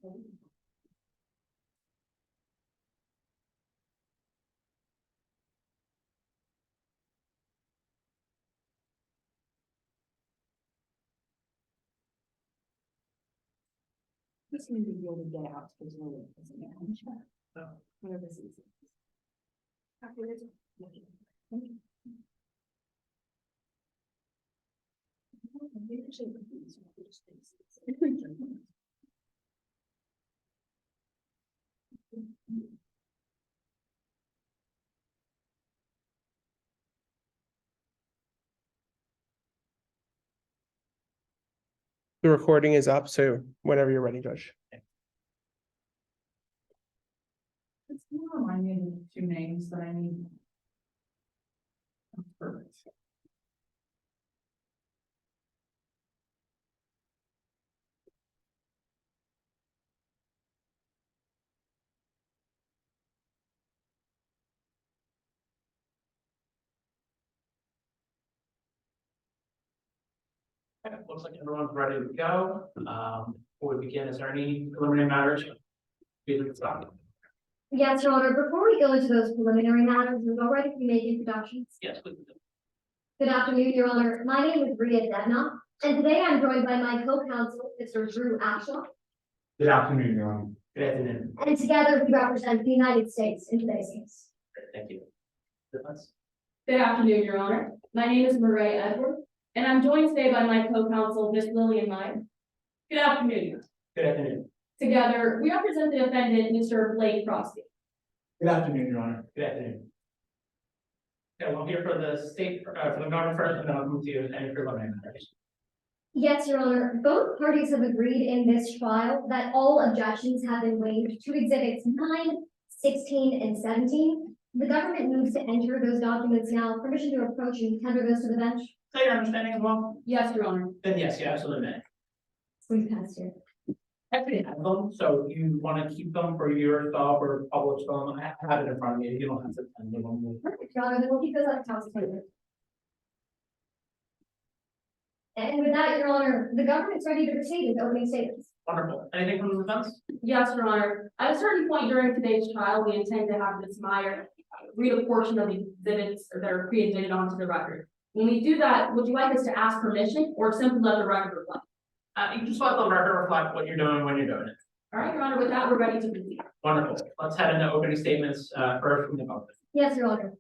This may be able to get out because no one is in there. Whatever this is. The recording is up, so whenever you're ready, Judge. It's more remind me of the two names that I need. Perfect. Okay, looks like everyone's ready to go. Before we begin, is there any preliminary matters? Yes, Your Honor, before we go into those preliminary matters, we're all ready to make introductions. Yes, please. Good afternoon, Your Honor. My name is Debnath, and today I'm joined by my co-counsel, Mr. Drew Ashaw. Good afternoon, Your Honor. Good afternoon. And together we represent the United States in today's case. Thank you. Good afternoon, Your Honor. My name is Marra Edward, and I'm joined today by my co-counsel, Ms. Lillian Meyer. Good afternoon. Good afternoon. Together, we represent the defendant, Mr. Blake Frosty. Good afternoon, Your Honor. Good afternoon. Okay, we'll hear for the state, for the government first, and then I'll move to any preliminary matters. Yes, Your Honor, both parties have agreed in this trial that all objections have been waived to exhibits 9, 16, and 17. The government moves to enter those documents now. Permission to approach and tender those to the bench. Is that your understanding as well? Yes, Your Honor. Then yes, you absolutely may. Please pass here. Actually have them, so you want to keep them for yourself or publish them, I have it in front of you, you don't have to send them. Perfect, Your Honor, then we'll keep those at council table. And with that, Your Honor, the government's ready to proceed with opening statements. Wonderful. Anything from the defense? Yes, Your Honor. At a certain point during today's trial, we intend to have Ms. Meyer read a portion of the exhibits that are pre-admitted onto the record. When we do that, would you like us to ask permission or simply let the record reflect? You can just let the record reflect what you're doing when you're doing it. All right, Your Honor, with that, we're ready to proceed. Wonderful. Let's head into opening statements, first from the government. Yes, Your Honor.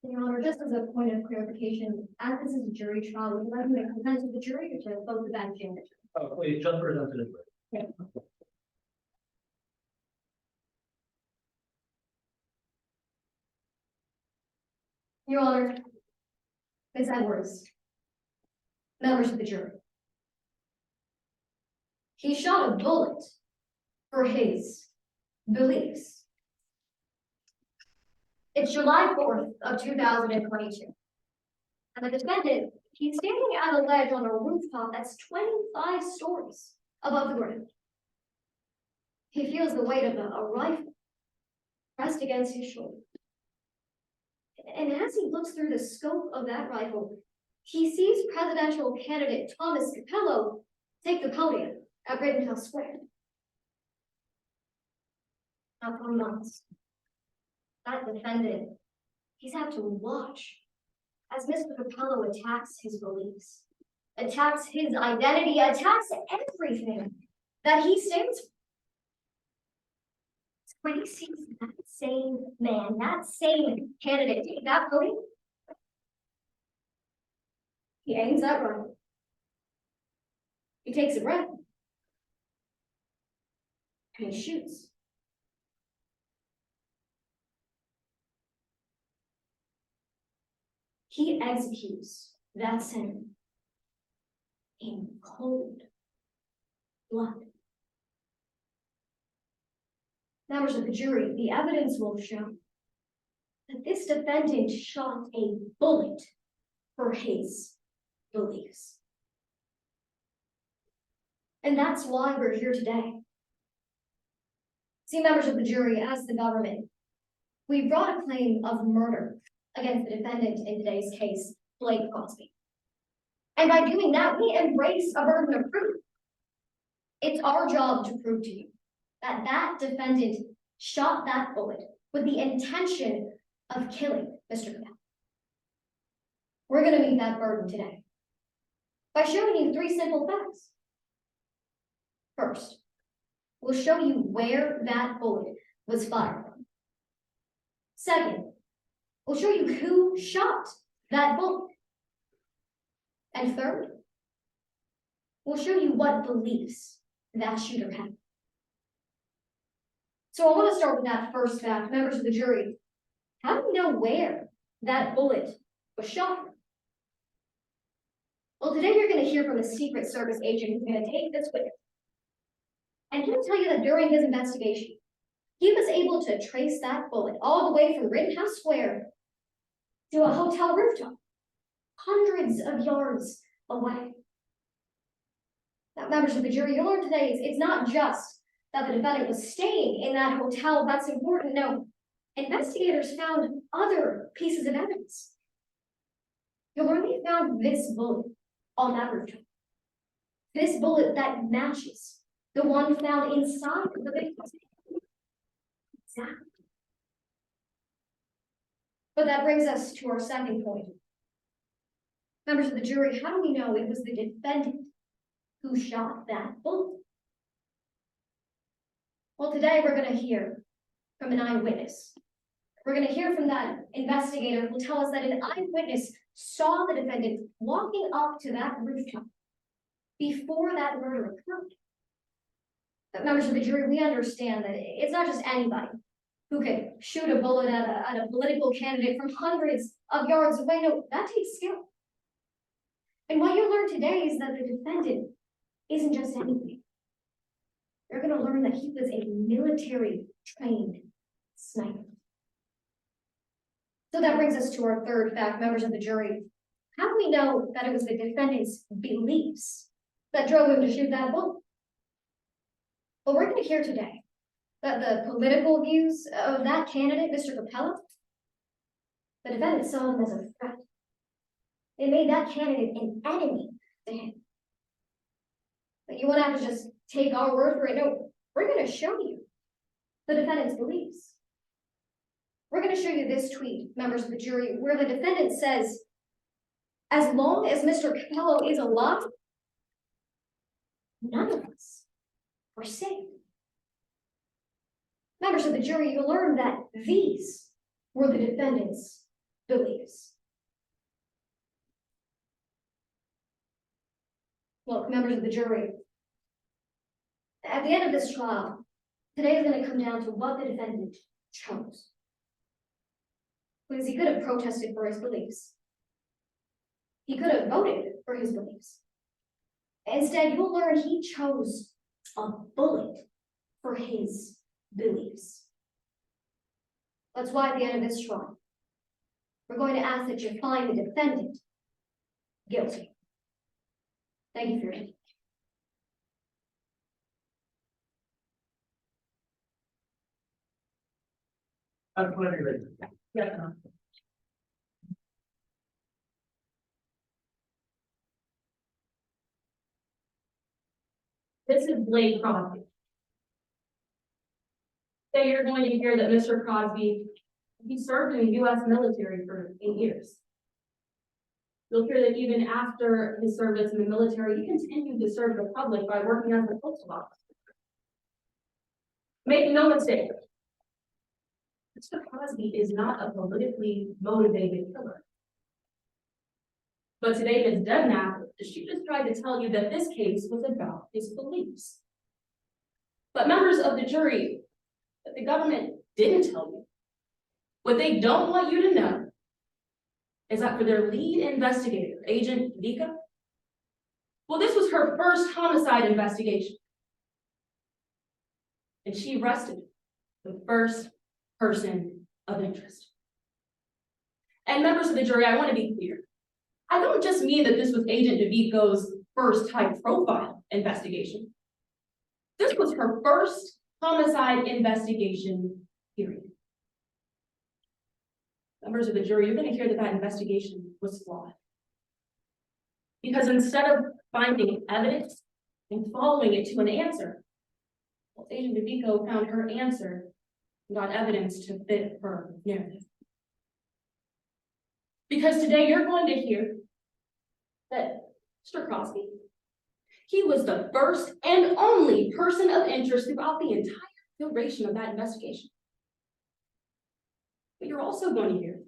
Your Honor, just as a point of clarification, as this is a jury trial, would you like me to present to the jury or to both the bench and the jury? Oh, please, just present to the jury. Your Honor, Ms. Edwards, members of the jury. He shot a bullet for his beliefs. It's July 4th of 2022. And the defendant, he's standing at a ledge on a rooftop that's 25 stories above the ground. He feels the weight of a rifle pressed against his shoulder. And as he looks through the scope of that rifle, he sees presidential candidate Thomas Capello take the podium at Rittenhouse Square. Now for months, that defendant, he's had to watch as Mr. Capello attacks his beliefs, attacks his identity, attacks everything that he stands for. When he sees that same man, that same candidate take that podium, he aims that rifle. He takes a breath. And he shoots. He executes that sin in cold blood. Members of the jury, the evidence will show that this defendant shot a bullet for his beliefs. And that's why we're here today. See, members of the jury, as the government, We brought a claim of murder against the defendant in today's case, Blake Crosby. And by doing that, we embrace a burden of proof. It's our job to prove to you that that defendant shot that bullet with the intention of killing Mr. Debnath. We're going to meet that burden today by showing you 3 simple facts. First, we'll show you where that bullet was fired from. Second, we'll show you who shot that bullet. And third, we'll show you what beliefs that shooter had. So I want to start with that first fact, members of the jury. How do we know where that bullet was shot from? Well, today you're going to hear from a Secret Service agent who's going to take this witness. And he'll tell you that during his investigation, he was able to trace that bullet all the way from Rittenhouse Square to a hotel rooftop, hundreds of yards away. Now, members of the jury, you'll learn today it's not just that the defendant was staying in that hotel that's important. No, investigators found other pieces of evidence. You'll learn they found this bullet on that rooftop. This bullet that matches the one found inside the victim's head. Exactly. But that brings us to our second point. Members of the jury, how do we know it was the defendant who shot that bullet? Well, today we're going to hear from an eyewitness. We're going to hear from that investigator who will tell us that an eyewitness saw the defendant walking up to that rooftop before that murder occurred. But members of the jury, we understand that it's not just anybody who can shoot a bullet at a political candidate from hundreds of yards away. No, that takes skill. And what you'll learn today is that the defendant isn't just anything. You're going to learn that he was a military-trained sniper. So that brings us to our third fact, members of the jury. How do we know that it was the defendant's beliefs that drove him to shoot that bullet? Well, we're going to hear today that the political views of that candidate, Mr. Capello, the defendant saw him as a threat. It made that candidate an enemy to him. But you won't have to just take our word for it. No, we're going to show you the defendant's beliefs. We're going to show you this tweet, members of the jury, where the defendant says, as long as Mr. Capello is alive, none of us are safe. Members of the jury, you learn that these were the defendant's beliefs. Look, members of the jury, at the end of this trial, today is going to come down to what the defendant chose. Because he could have protested for his beliefs. He could have voted for his beliefs. Instead, you'll learn he chose a bullet for his beliefs. That's why at the end of this trial, we're going to ask that you find the defendant guilty. Thank you for your attention. I'm going to be ready. Yeah. This is Blake Crosby. So you're going to hear that Mr. Crosby, he served in the U.S. military for 8 years. You'll hear that even after his service in the military, he continued to serve the public by working as a postal officer. Make no mistake, Mr. Crosby is not a politically motivated killer. But today, Ms. Debnath, she just tried to tell you that this case was about his beliefs. But members of the jury, that the government didn't tell you, what they don't want you to know, is that for their lead investigator, Agent Divya, well, this was her first homicide investigation. And she arrested the first person of interest. And members of the jury, I want to be clear. I don't just mean that this was Agent Divya's first high-profile investigation. This was her first homicide investigation, period. Members of the jury, you're gonna hear that that investigation was flawed. Because instead of finding evidence and following it to an answer, well, Agent Deviko found her answer and got evidence to fit her narrative. Because today you're going to hear that Mr. Crosby, he was the first and only person of interest throughout the entire duration of that investigation. But you're also going to hear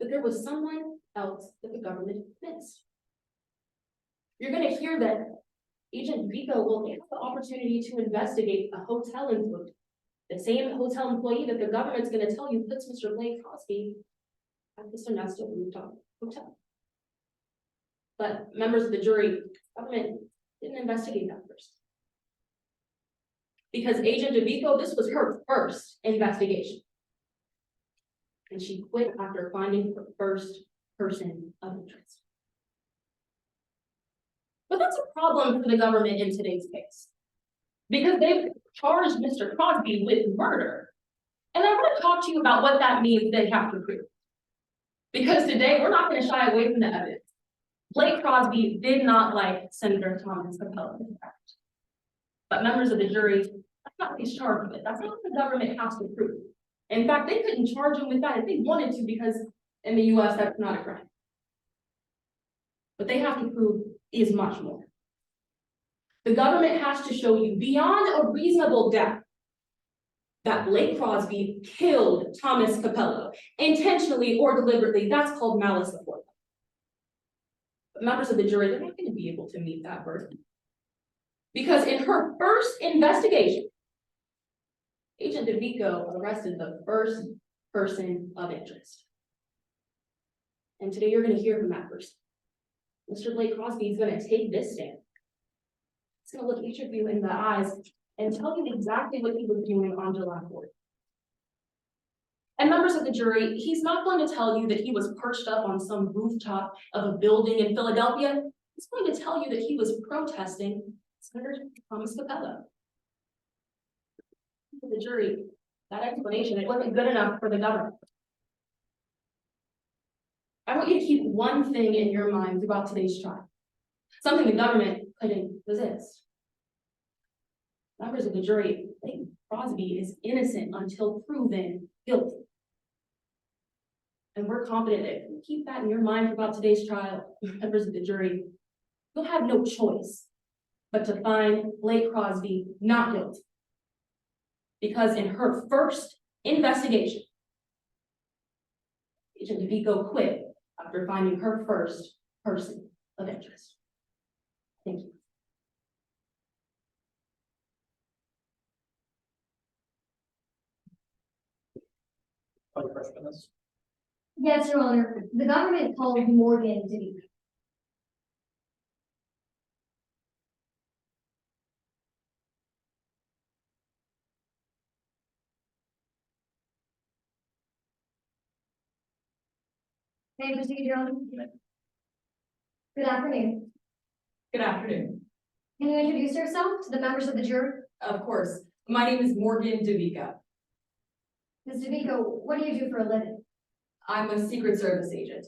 that there was someone else that the government missed. You're going to hear that Agent Deviko will have the opportunity to investigate a hotel employee, the same hotel employee that the government's going to tell you puts Mr. Blake Crosby at the Ernesto rooftop hotel. But members of the jury, government didn't investigate that first. Because Agent Deviko, this was her first investigation. And she quit after finding her first person of interest. But that's a problem for the government in today's case. Because they've charged Mr. Crosby with murder. And I want to talk to you about what that means they have to prove. Because today we're not going to shy away from the evidence. Blake Crosby did not like Senator Thomas Capello, in fact. But members of the jury, that's not what he's charged with. That's not what the government has to prove. In fact, they couldn't charge him with that if they wanted to, because in the US, that's not a crime. What they have to prove is much more. The government has to show you beyond a reasonable doubt that Blake Crosby killed Thomas Capello, intentionally or deliberately. That's called malice aforethought. But members of the jury, they're not going to be able to meet that burden. Because in her first investigation, Agent Deviko arrested the first person of interest. And today you're going to hear from that person. Mr. Blake Crosby is going to take this stand. He's going to look each of you in the eyes and tell you exactly what he was doing on July 4th. And members of the jury, he's not going to tell you that he was perched up on some rooftop of a building in Philadelphia. He's going to tell you that he was protesting Senator Thomas Capello. For the jury, that explanation, it wasn't good enough for the government. I want you to keep one thing in your mind throughout today's trial. Something the government couldn't resist. Members of the jury, Blake Crosby is innocent until proven guilty. And we're confident that if you keep that in your mind throughout today's trial, members of the jury, you'll have no choice but to find Blake Crosby not guilty. Because in her first investigation, Agent Deviko quit after finding her first person of interest. Thank you. Other questions? Yes, Your Honor. The government called Morgan Deviko. May I proceed, Your Honor? Good afternoon. Good afternoon. Can you introduce yourself to the members of the jury? Of course. My name is Morgan Deviko. Ms. Deviko, what do you do for a living? I'm a Secret Service agent.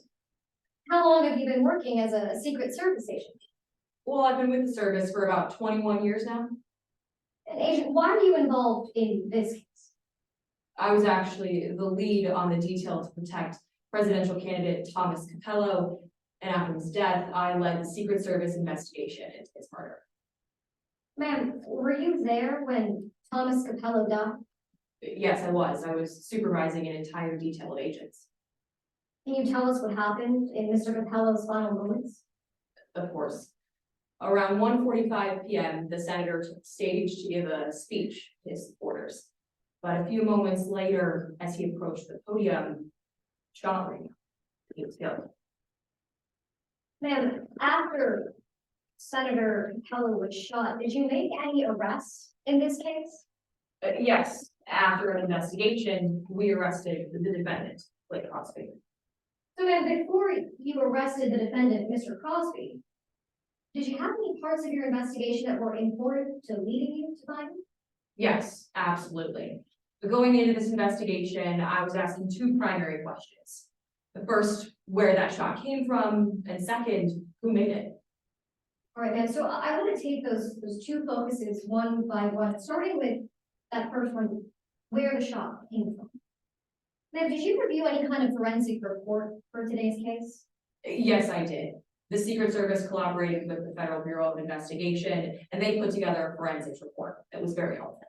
How long have you been working as a Secret Service agent? Well, I've been with the service for about 21 years now. And agent, why are you involved in this case? I was actually the lead on the detail to protect presidential candidate Thomas Capello, and after his death, I led the Secret Service investigation into his murder. Ma'am, were you there when Thomas Capello died? Yes, I was. I was supervising an entire detail of agents. Can you tell us what happened in Mr. Capello's final moments? Of course. Around 1:45 p.m., the senator took the stage to give a speech to his supporters. But a few moments later, as he approached the podium, shot rang. He was killed. Ma'am, after Senator Capello was shot, did you make any arrests in this case? Yes, after an investigation, we arrested the defendant, Blake Crosby. So ma'am, before you arrested the defendant, Mr. Crosby, did you have any parts of your investigation that were important to leading you to find him? Yes, absolutely. But going into this investigation, I was asking two primary questions. The first, where that shot came from, and second, who made it? All right, ma'am, so I want to take those two focuses one by one, starting with that first one, where the shot came from. Ma'am, did you review any kind of forensic report for today's case? Yes, I did. The Secret Service collaborated with the Federal Bureau of Investigation, and they put together a forensics report that was very helpful.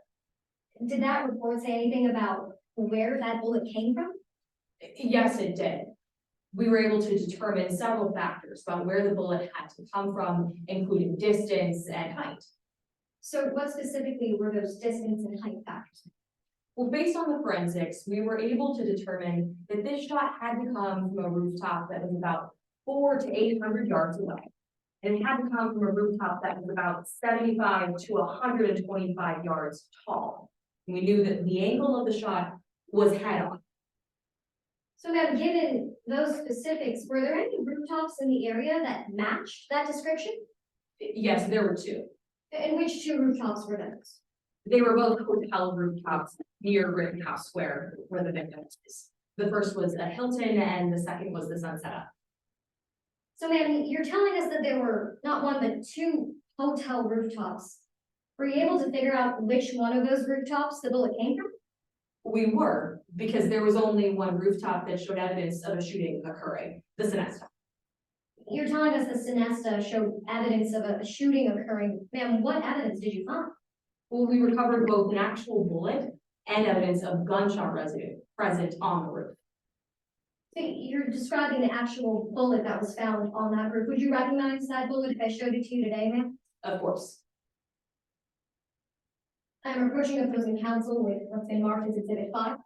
Did that report say anything about where that bullet came from? Yes, it did. We were able to determine several factors about where the bullet had to come from, including distance and height. So what specifically were those distance and height factors? Well, based on the forensics, we were able to determine that this shot had to come from a rooftop that was about 400 to 800 yards away. And it had to come from a rooftop that was about 75 to 125 yards tall. And we knew that the angle of the shot was head on. So ma'am, given those specifics, were there any rooftops in the area that matched that description? Yes, there were two. And which two rooftops were those? They were both hotel rooftops near Rittenhouse Square, where the victim is. The first was a Hilton and the second was the Sunset Inn. So ma'am, you're telling us that there were not one, but two hotel rooftops. Were you able to figure out which one of those rooftops the bullet came from? We were, because there was only one rooftop that showed evidence of a shooting occurring, the Sinesta. You're telling us the Sinesta showed evidence of a shooting occurring. Ma'am, what evidence did you find? Well, we recovered both an actual bullet and evidence of gunshot residue present on the roof. So you're describing the actual bullet that was found on that roof. Would you recognize that bullet if I showed it to you today, ma'am? Of course. I'm approaching opposing counsel with what's been marked as Exhibit 5.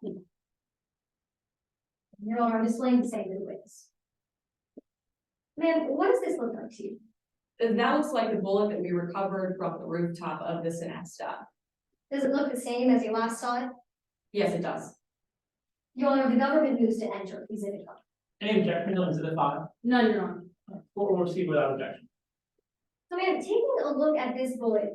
Your Honor, I'm displaying the same witness. Ma'am, what does this look like to you? That looks like the bullet that we recovered from the rooftop of the Sinesta. Does it look the same as you last saw it? Yes, it does. Your Honor, the government moves to enter Exhibit 5. Any objection to Exhibit 5? None, Your Honor. Or proceed without objection. So ma'am, taking a look at this bullet,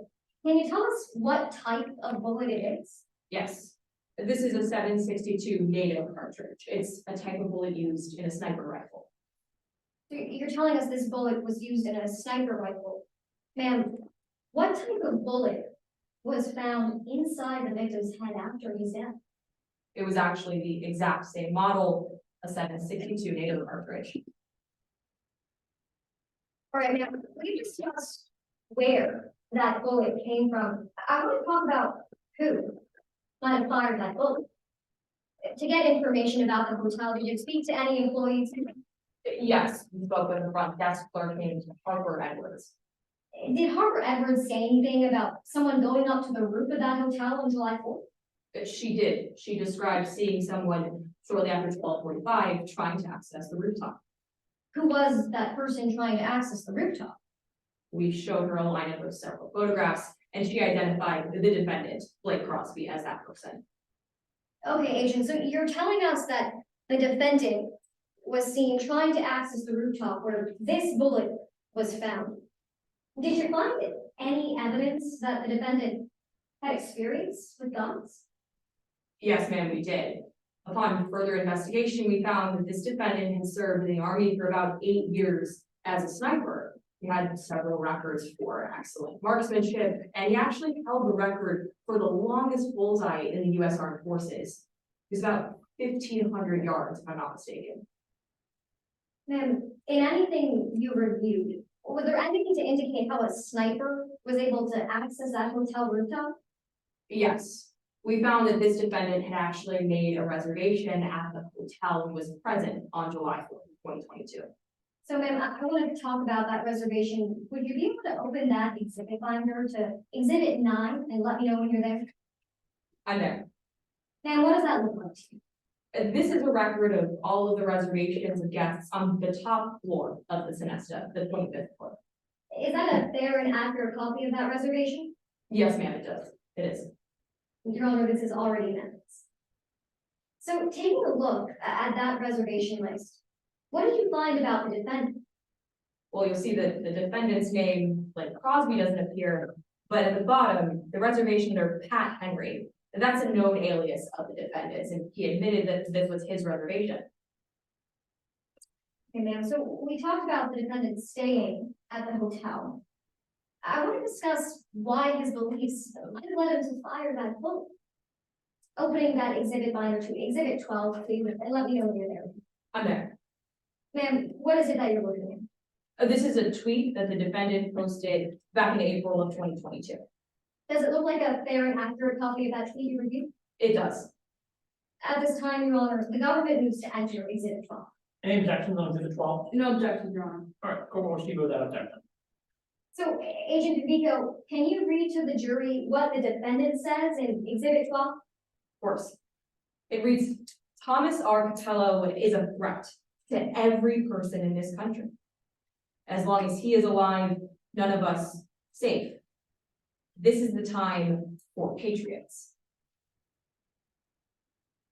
can you tell us what type of bullet it is? Yes. This is a 7.62 NATO cartridge. It's a type of bullet used in a sniper rifle. So you're telling us this bullet was used in a sniper rifle. Ma'am, what type of bullet was found inside the victim's head after his death? It was actually the exact same model, a 7.62 NATO cartridge. All right, ma'am, we discussed where that bullet came from. I want to talk about who might have fired that bullet. To get information about the hotel, did you speak to any employees? Yes, we spoke with the front desk clerk named Harper Edwards. Did Harper Edwards say anything about someone going up to the roof of that hotel on July 4th? She did. She described seeing someone shortly after 12:45 trying to access the rooftop. Who was that person trying to access the rooftop? We showed her a lineup of several photographs, and she identified the defendant, Blake Crosby, as that person. Okay, Agent, so you're telling us that the defendant was seen trying to access the rooftop where this bullet was found. Did you find any evidence that the defendant had experience with guns? Yes, ma'am, we did. Upon further investigation, we found that this defendant had served in the Army for about 8 years as a sniper. He had several records for excellent marksmanship, and he actually held the record for the longest bullseye in the U.S. Armed Forces. It was about 1,500 yards, if I'm not mistaken. Ma'am, in anything you reviewed, was there anything to indicate how a sniper was able to access that hotel rooftop? Yes, we found that this defendant had actually made a reservation at the hotel and was present on July 4th, 2022. So ma'am, I want to talk about that reservation. Would you be able to open that exhibit finder to Exhibit 9 and let me know when you're there? I'm there. Ma'am, what does that look like to you? This is a record of all of the reservations of guests on the top floor of the Sinesta, the 25th floor. Is that a fair and accurate copy of that reservation? Yes, ma'am, it does. It is. Your Honor, this is already minutes. So taking a look at that reservation list, what did you find about the defendant? Well, you'll see that the defendant's name, like Crosby, doesn't appear, but at the bottom, the reservation under Pat Henry, That's a known alias of the defendant's, and he admitted that this was his reservation. Okay, ma'am, so we talked about the defendant staying at the hotel. I want to discuss why his beliefs might have led him to fire that bullet. Opening that exhibit binder to exhibit 12, please, and let me know when you're there. I'm there. Ma'am, what is it that you're looking at? This is a tweet that the defendant posted back in April of 2022. Does it look like a fair and accurate copy of that tweet you reviewed? It does. At this time, Your Honor, the government moves to enter exhibit 12. Any objections on exhibit 12? No objections, Your Honor. All right, go on, proceed with that objection. So, Agent Vico, can you read to the jury what the defendant says in exhibit 12? Of course. It reads, Thomas R. Catello is a threat to every person in this country. As long as he is alive, none of us safe. This is the time for patriots.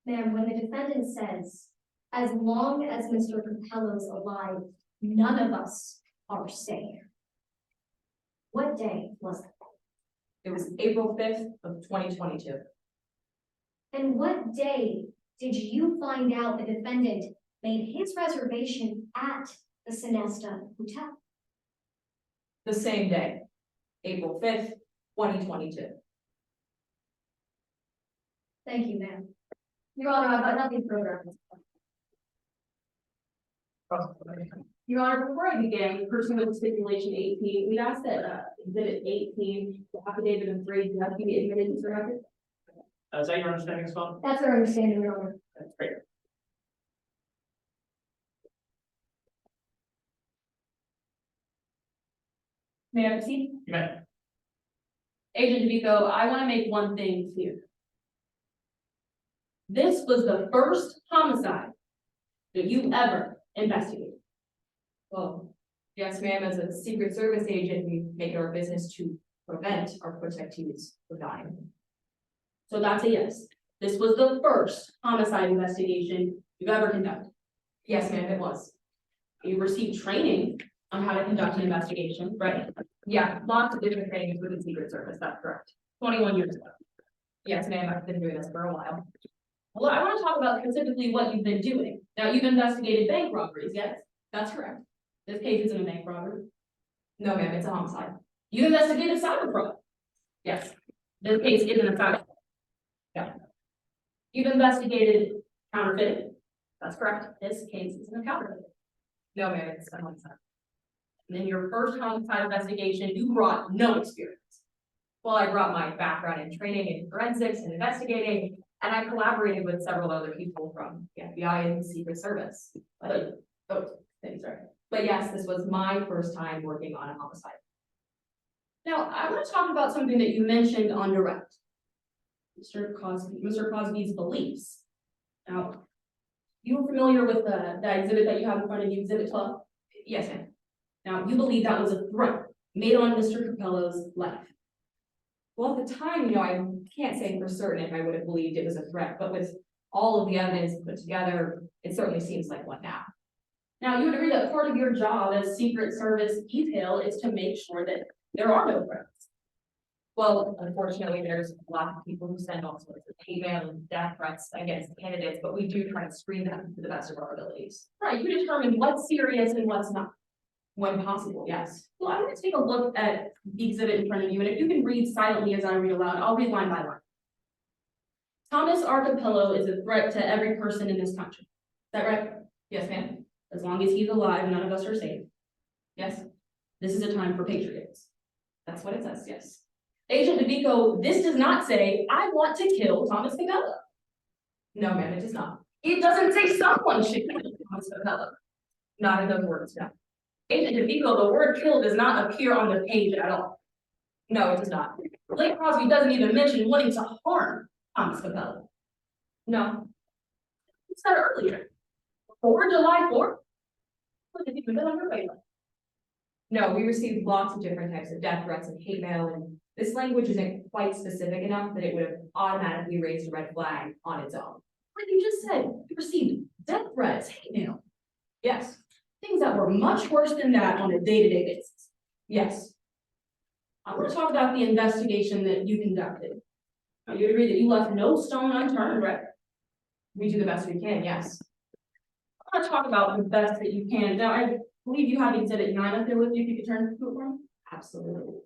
Ma'am, when the defendant says, as long as Mr. Capello's alive, none of us are safe. What day was that? It was April 5th of 2022. And what day did you find out the defendant made his reservation at the Sonesta Hotel? The same day, April 5th, 2022. Thank you, ma'am. Your Honor, I've got nothing further. Your Honor, before I begin, pursuant to stipulation 18, we'd ask that exhibit 18, the affidavit of grade death be admitted into the record. Is that your understanding as well? That's our understanding, Your Honor. That's great. May I proceed? You may. Agent Vico, I want to make one thing clear. This was the first homicide that you ever investigated. Well, yes, ma'am, as a Secret Service agent, we make it our business to prevent our protectees from dying. So that's a yes. This was the first homicide investigation you've ever conducted. Yes, ma'am, it was. You received training on how to conduct an investigation, right? Yeah, lots of different trainings with the Secret Service, that's correct. 21 years ago. Yes, ma'am, I've been doing this for a while. Well, I want to talk about specifically what you've been doing. Now, you've investigated bank robberies, yes? That's correct. This case isn't a bank robbery. No, ma'am, it's a homicide. You investigated cyber fraud. Yes. This case isn't a cyber fraud. Yeah. You've investigated counterfeiting. That's correct. This case isn't a counterfeit. No, ma'am, it's a homicide. And in your first homicide investigation, you brought no experience. Well, I brought my background in training in forensics and investigating, and I collaborated with several other people from the FBI and the Secret Service. But yes, this was my first time working on a homicide. Now, I want to talk about something that you mentioned on direct. Mr. Cosby's beliefs. Now, you were familiar with the exhibit that you have in front of you, exhibit 12? Yes, ma'am. Now, you believe that was a threat made on Mr. Capello's life. Well, at the time, I can't say for certain if I would have believed it was a threat, but with all of the evidence put together, it certainly seems like one now. Now, you would agree that part of your job as Secret Service detail is to make sure that there are no threats. Well, unfortunately, there's a lot of people who send all sorts of email and death threats against candidates, but we do try to screen them to the best of our abilities. Right, you determine what's serious and what's not. When possible, yes. Well, I'm going to take a look at the exhibit in front of you, and if you can read silently as I read aloud, I'll read line by line. Thomas R. Capello is a threat to every person in this country. Is that right? Yes, ma'am. As long as he's alive, none of us are safe. Yes, This is a time for patriots. that's what it says, yes. Agent DeVico, this does not say, I want to kill Thomas Capello. No, ma'am, it does not. It doesn't say someone should kill Thomas Capello. Not in those words, no. Agent DeVico, the word kill does not appear on the page at all. No, it does not. Blake Crosby doesn't even mention wanting to harm Thomas Capello. No, You said earlier, before July 4th? What did you been on your radar? no, we received lots of different types of death threats and hate mail, and this language isn't quite specific enough that it would have automatically raised a red flag on its own. Like you just said, you received death threats, hate mail, Yes, things that were much worse than that on a day-to-day basis. yes. I want to talk about the investigation that you conducted. Now, you agree that you left no stone unturned, right? We do the best we can, yes. I want to talk about the best that you can. Now, I believe you have Exhibit 9 up there with you, if you could turn to it for me. Absolutely.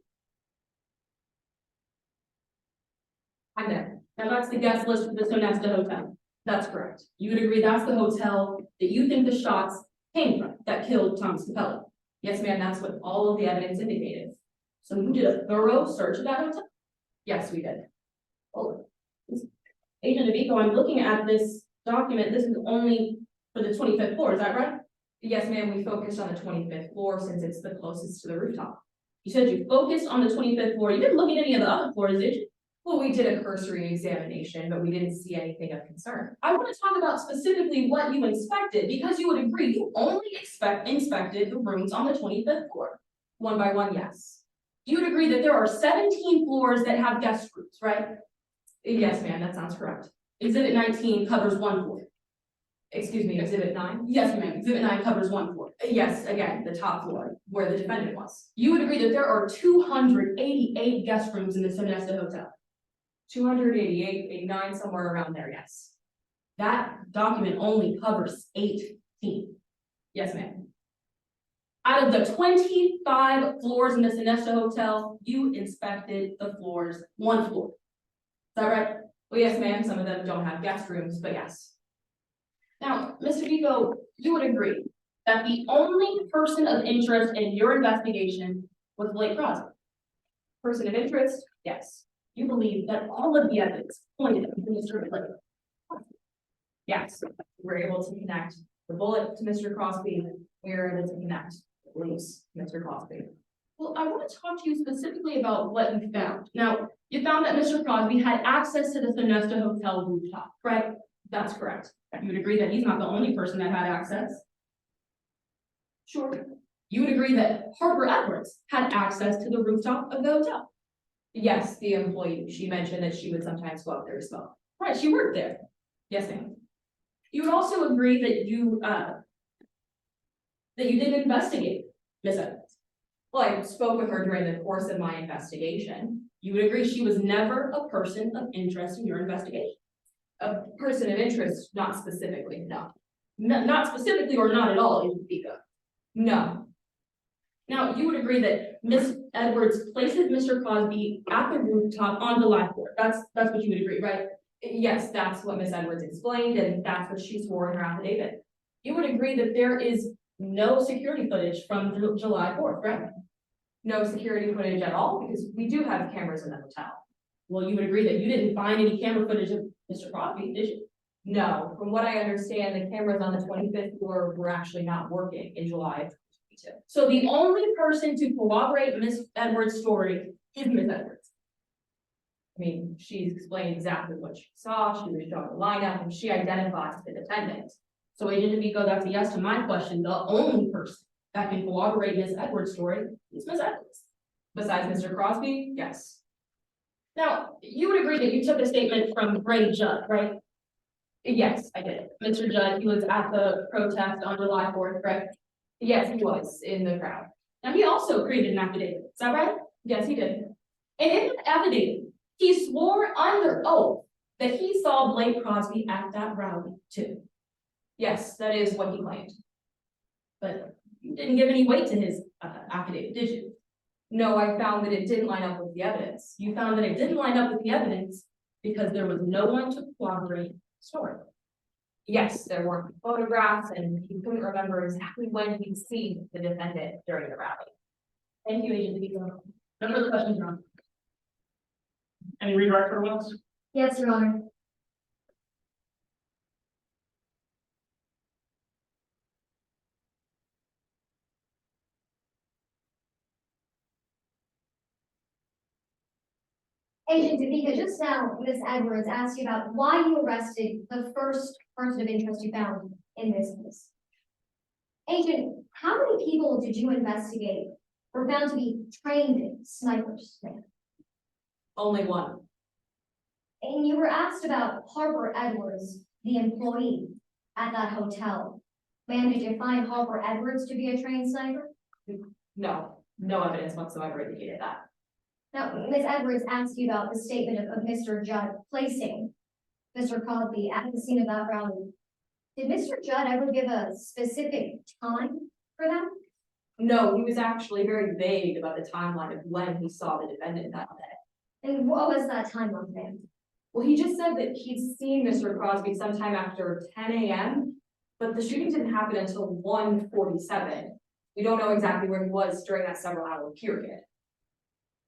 I'm there. Now, that's the guest list for the Sonesta Hotel. That's correct. You would agree that's the hotel that you think the shots came from that killed Thomas Capella. Yes, ma'am, that's what all of the evidence indicated. So you did a thorough search of that hotel? Yes, we did. Oh, Agent Avico, I'm looking at this document. This is only for the 25th floor, is that right? Yes, ma'am, we focused on the 25th floor since it's the closest to the rooftop. You said you focused on the 25th floor. You didn't look at any of the other floors, did you? Well, we did a cursory examination, but we didn't see anything of concern. I want to talk about specifically what you inspected, because you would agree you only inspected the rooms on the 25th floor. One by one, yes. You would agree that there are 17 floors that have guest rooms, right? Yes, ma'am, that sounds correct. Exhibit 19 covers one floor. Excuse me, exhibit 9? Yes, ma'am. Exhibit 9 covers one floor. Yes, again, the top floor where the defendant was. You would agree that there are 288 guest rooms in the Sonesta Hotel. 288, 89, somewhere around there, yes. That document only covers 18. Yes, ma'am. Out of the 25 floors in the Sonesta Hotel, you inspected the floors, one floor. Is that right? Well, yes, ma'am, some of them don't have guest rooms, but yes. Now, Mr. Vico, you would agree that the only person of interest in your investigation was Blake Crosby. Person of interest? Yes. You believe that all of the evidence pointed to Mr. Blake. Yes. We're able to connect the bullet to Mr. Crosby. We're able to connect the police to Mr. Crosby. Well, I want to talk to you specifically about what you found. Now, you found that Mr. Crosby had access to the Sonesta Hotel rooftop, right? That's correct. You would agree that he's not the only person that had access? Sure. You would agree that Harper Edwards had access to the rooftop of the hotel? Yes, the employee, she mentioned that she would sometimes go up there as well. Right, she worked there. Yes, ma'am. You would also agree that you didn't investigate Miss Edwards. Well, I spoke with her during the course of my investigation. You would agree she was never a person of interest in your investigation? A person of interest, not specifically, no. Not specifically or not at all, Agent Vico. No. Now, you would agree that Miss Edwards places Mr. Crosby at the rooftop on the live board. That's what you would agree, right? Yes, that's what Miss Edwards explained, and that's what she swore in her affidavit. You would agree that there is no security footage from July 4th, right? No security footage at all, because we do have cameras in the hotel. Well, you would agree that you didn't find any camera footage of Mr. Crosby, did you? No, from what I understand, the cameras on the 25th floor were actually not working in July of 2022. So the only person to corroborate Miss Edwards' story is Miss Edwards. I mean, she's explained exactly what she saw, she was showing the lineup, and she identifies the defendant. So Agent Vico, that's a yes to my question. The only person that can corroborate Miss Edwards' story is Miss Edwards. Besides Mr. Crosby, yes. Now, you would agree that you took a statement from Ray Judd, right? Yes, I did. Mr. Judd, he was at the protest on July 4th, right? Yes, he was in the crowd. Now, he also created an affidavit, is that right? Yes, he did. And in the affidavit, he swore under oath that he saw Blake Crosby at that rally too. Yes, that is what he claimed. But you didn't give any weight to his affidavit, did you? No, I found that it didn't line up with the evidence. You found that it didn't line up with the evidence because there was no one to corroborate the story. Yes, there were photographs and he couldn't remember exactly when he'd seen the defendant during the rally. Thank you, Agent Vico. No further questions, Your Honor. Any redirect for Wills? Yes, Your Honor. Agent Divya, just now, Ms. Edwards asked you about why you arrested the first person of interest you found in this case. Agent, how many people did you investigate were found to be trained snipers there? Only one. And you were asked about Harper Edwards, the employee at that hotel. Ma'am, did you find Harper Edwards to be a trained sniper? No, no evidence whatsoever indicated that. Now, Ms. Edwards asked you about the statement of Mr. Judd placing Mr. Crosby at the scene of that rally. Did Mr. Judd ever give a specific time for that? No, he was actually very vague about the timeline of when he saw the defendant that day. And what was that timeline then? Well, he just said that he'd seen Mr. Crosby sometime after 10 a.m., but the shooting didn't happen until 1:47. We don't know exactly where he was during that several-hour period.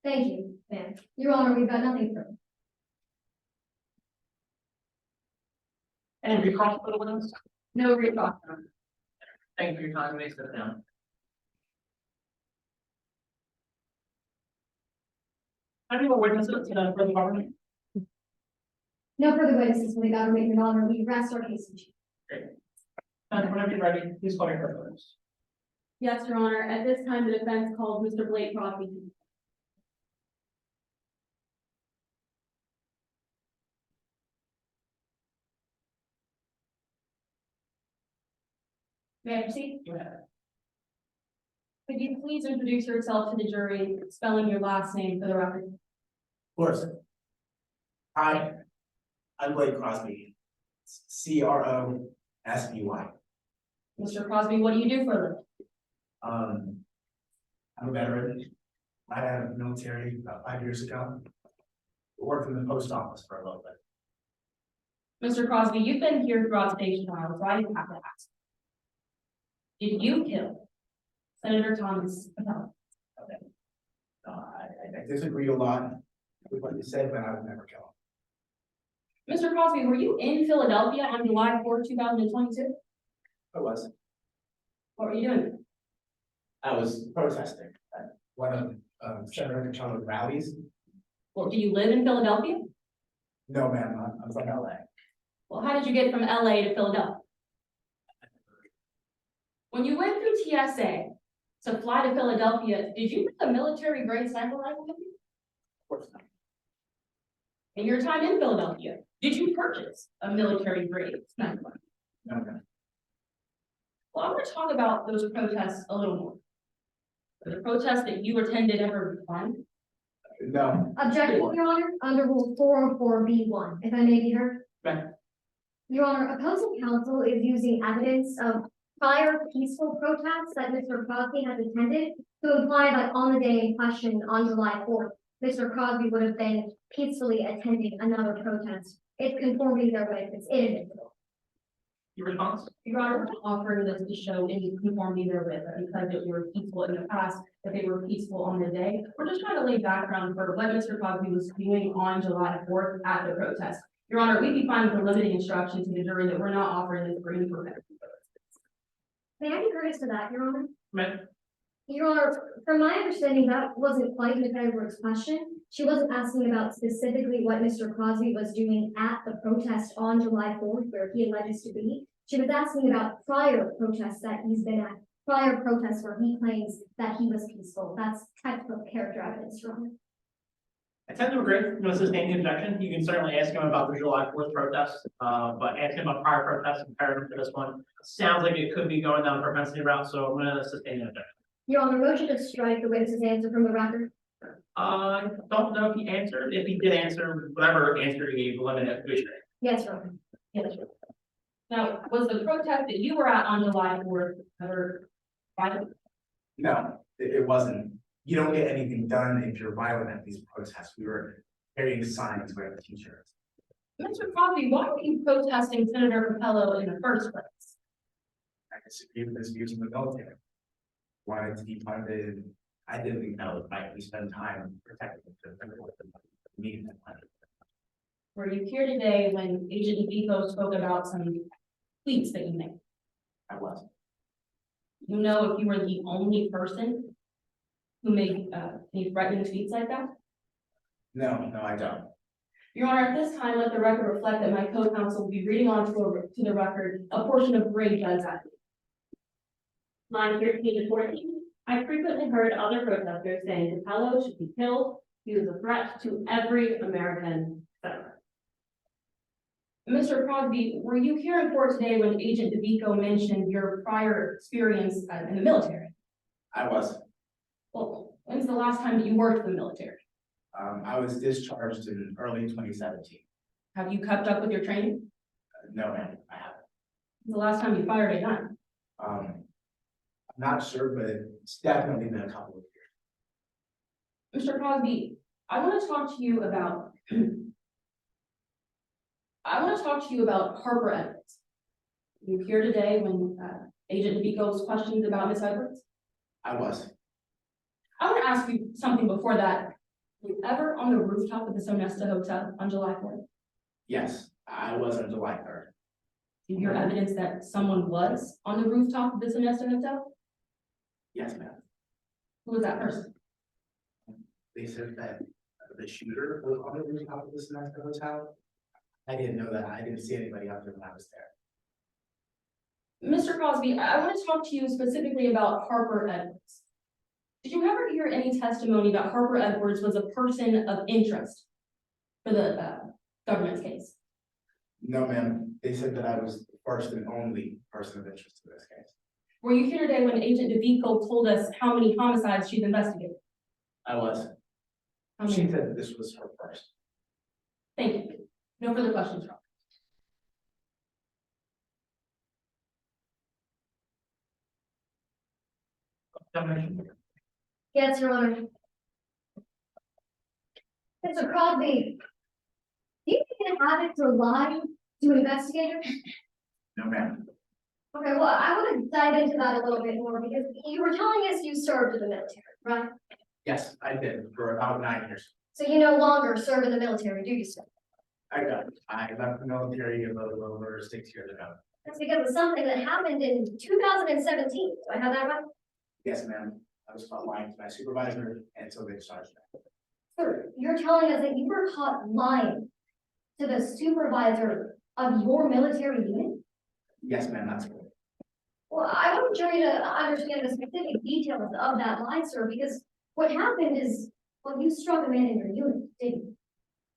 Thank you, ma'am. Your Honor, we've got nothing further. And recall for the witness? No recall. Thank you for your time, may sit down. Any more witnesses for the government? No further witnesses for the government, Your Honor. We rest our case in chief. Great. And whenever you're ready, please call your first witness. Yes, Your Honor. At this time, the defense called Mr. Blake Crosby. May I proceed? Go ahead. Could you please introduce yourself to the jury, spelling your last name for the record? Of course. Hi, I'm Blake Crosby. Crosby. Mr. Crosby, what do you do for a living? I'm a veteran. I had a military about 5 years ago. Worked in the post office for a little bit. Mr. Crosby, you've been here throughout today's trial, so I didn't have to ask. Did you kill Senator Thomas Appellant? I disagree a lot with what you said, but I would never kill him. Mr. Crosby, were you in Philadelphia on July 4th, 2022? I was. What were you doing? I was protesting at one of Senator Cachella's rallies. Well, do you live in Philadelphia? No, ma'am, I'm from LA. Well, how did you get from LA to Philadelphia? When you went through TSA to fly to Philadelphia, did you bring a military grade sniper rifle with you? Of course not. In your time in Philadelphia, did you purchase a military grade sniper rifle? No, ma'am. Well, I want to talk about those protests a little more. Were the protests that you attended ever fun? No, Objection, Your Honor, under Rule 404B1, if I may be heard. Right. Your Honor, opposing counsel is using evidence of prior peaceful protests that Mr. Crosby has attended to imply that on the day in question, on July 4th, Mr. Crosby would have been peacefully attending another protest. It's conformity therewith, it's inadmissible. Your response? Your Honor, offering this to show any conformity therewith, that because they were peaceful in the past, that they were peaceful on the day. We're just trying to lay background for what Mr. Crosby was doing on July 4th at the protest. Your Honor, we'd be fine with a limiting instruction to the jury that we're not offering this green permit. May I be courteous to that, Your Honor? Ma'am? Your Honor, from my understanding, that wasn't quite Ms. Edwards' question. She wasn't asking about specifically what Mr. Crosby was doing at the protest on July 4th, where he alleges to be. She was asking about prior protests that he's been at, prior protests where he claims that he was peaceful. That's textbook character evidence, Your Honor. I tend to agree. You want to sustain the objection? You can certainly ask him about the July 4th protest, but ask him about prior protests comparative to this one. Sounds like it could be going down the propensity route, so I'm going to sustain the objection. Your Honor, motion to strike the witness's answer from the record. I don't know if he answered. If he did answer, whatever answer he gave, limit it to a strike. Yes, Your Honor. Yes, sir. Now, was the protest that you were at on July 4th ever violent? no, it wasn't. You don't get anything done if you're violent at these protests. We were carrying signs, wearing t-shirts. Mr. Crosby, why were you protesting Senator Capello in the first place? I disagree with his views in the military. Wanted to be funded. I didn't think that was right. We spend time protecting the meeting. Were you here today when Agent Divya spoke about some tweets that you made? I was. You know if you were the only person who made any threatening tweets like that? No, I don't. Your Honor, at this time, let the record reflect that my co-counsel will be reading on to the record a portion of Ray Judd's act. Line 13 to 14. I frequently heard other protesters saying Capello should be killed. He was a threat to every American senator. Mr. Crosby, were you here in court today when Agent Divya mentioned your prior experience in the military? I was. Well, when's the last time that you worked in the military? I was discharged in early 2017. Have you kept up with your training? No, ma'am, I haven't. The last time you fired a gun? I'm not sure, but it's definitely been a couple of years. Mr. Crosby, I want to talk to you about Harper Edwards. You here today when Agent DeVico was questioned about Miss Edwards? I was. I want to ask you something before that. Were you ever on the rooftop of the Sonesta Hotel on July 4th? Yes, I was on July 3rd. Do you hear evidence that someone was on the rooftop of the Sonesta Hotel? Yes, ma'am. Who was that person? They said that the shooter was on the rooftop of the Cincinnati hotel. I didn't know that. I didn't see anybody out there when I was there. Mr. Crosby, I want to talk to you specifically about Harper Edwards. Did you ever hear any testimony that Harper Edwards was a person of interest for the government's case? No, ma'am. They said that I was the first and only person of interest in this case. Were you here today when Agent DeVico told us how many homicides she's investigated? I was. How She many? said that this was her first. Thank you. No further questions, Rob. Yes, Your Honor. Mr. Crosby, do you think it habit to lie to an investigator? No, ma'am. Okay, well, I want to dive into that a little bit more because you were telling us you served in the military, right? Yes, I did for about 9 years. So you no longer serve in the military, do you, sir? I left the military a little over 6 years ago. That's because of something that happened in 2017. Do I have that right? Yes, ma'am. I was caught lying to my supervisor, and so they charged me. Sir, you're telling us that you were caught lying to the supervisor of your military unit? Yes, ma'am, that's correct. Well, I want you to understand the specific details of that lie, sir, because what happened is, well, you struck a man in your unit, didn't you?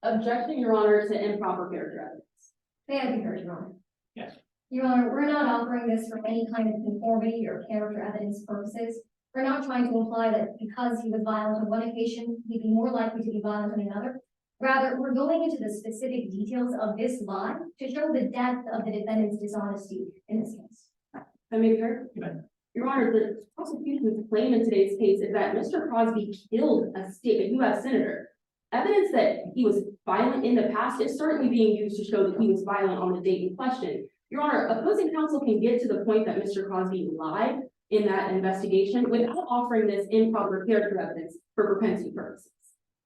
Objection, Your Honor, to improper character evidence. May I be heard, Your Honor? Yes. Your Honor, we're not offering this for any kind of conformity or character evidence purposes. We're not trying to imply that because he was violent on one occasion, he'd be more likely to be violent on another. Rather, we're going into the specific details of this lie to show the depth of the defendant's dishonesty in this case. I may be heard? Your Honor, the prosecution's claim in today's case is that Mr. Crosby killed a U.S. senator. Evidence that he was violent in the past is certainly being used to show that he was violent on the date in question. Your Honor, opposing counsel can get to the point that Mr. Crosby lied in that investigation without offering this improper character evidence for propensity purposes.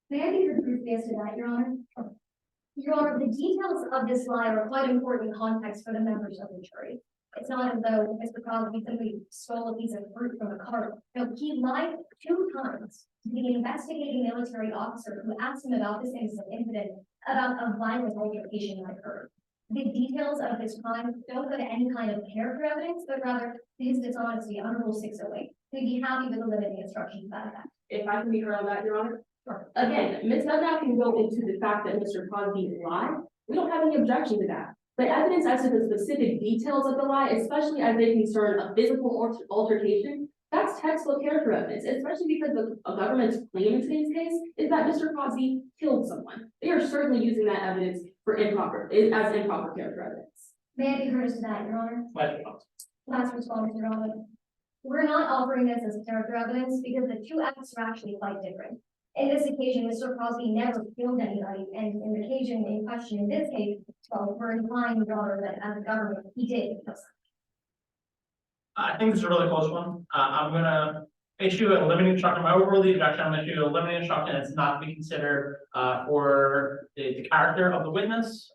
May I be heard briefly as to that, Your Honor? Your Honor, the details of this lie are quite important context for the members of the jury. It's not as though Mr. Crosby simply stole a piece of fruit from a cart. No, he lied 2 times to the investigating military officer who asked him about this incident, about a violent altercation that occurred. The details of this crime don't go to any kind of character evidence, but rather his dishonesty under Rule 608. We'd be happy with a limiting instruction to that effect. If I can be heard on that, Your Honor. Again, Ms. Debnath can go into the fact that Mr. Crosby lied. We don't have any objection to that. But evidence as to the specific details of the lie, especially as they concern a physical altercation, that's textbook character evidence, especially because a government's claim in today's case is that Mr. Crosby killed someone. They are certainly using that evidence for improper character evidence. May I be heard as to that, Your Honor? Last response, Your Honor. We're not offering this as character evidence because the 2 acts are actually quite different. In this occasion, Mr. Crosby never killed anybody, and in the occasion in question in this case, well, we're implying, Your Honor, that as a government, he did kill someone. I think this is a really close one. I'm gonna issue a limiting instruction. I overrule the objection. I'm gonna issue a limiting instruction. It's not to be considered for the character of the witness.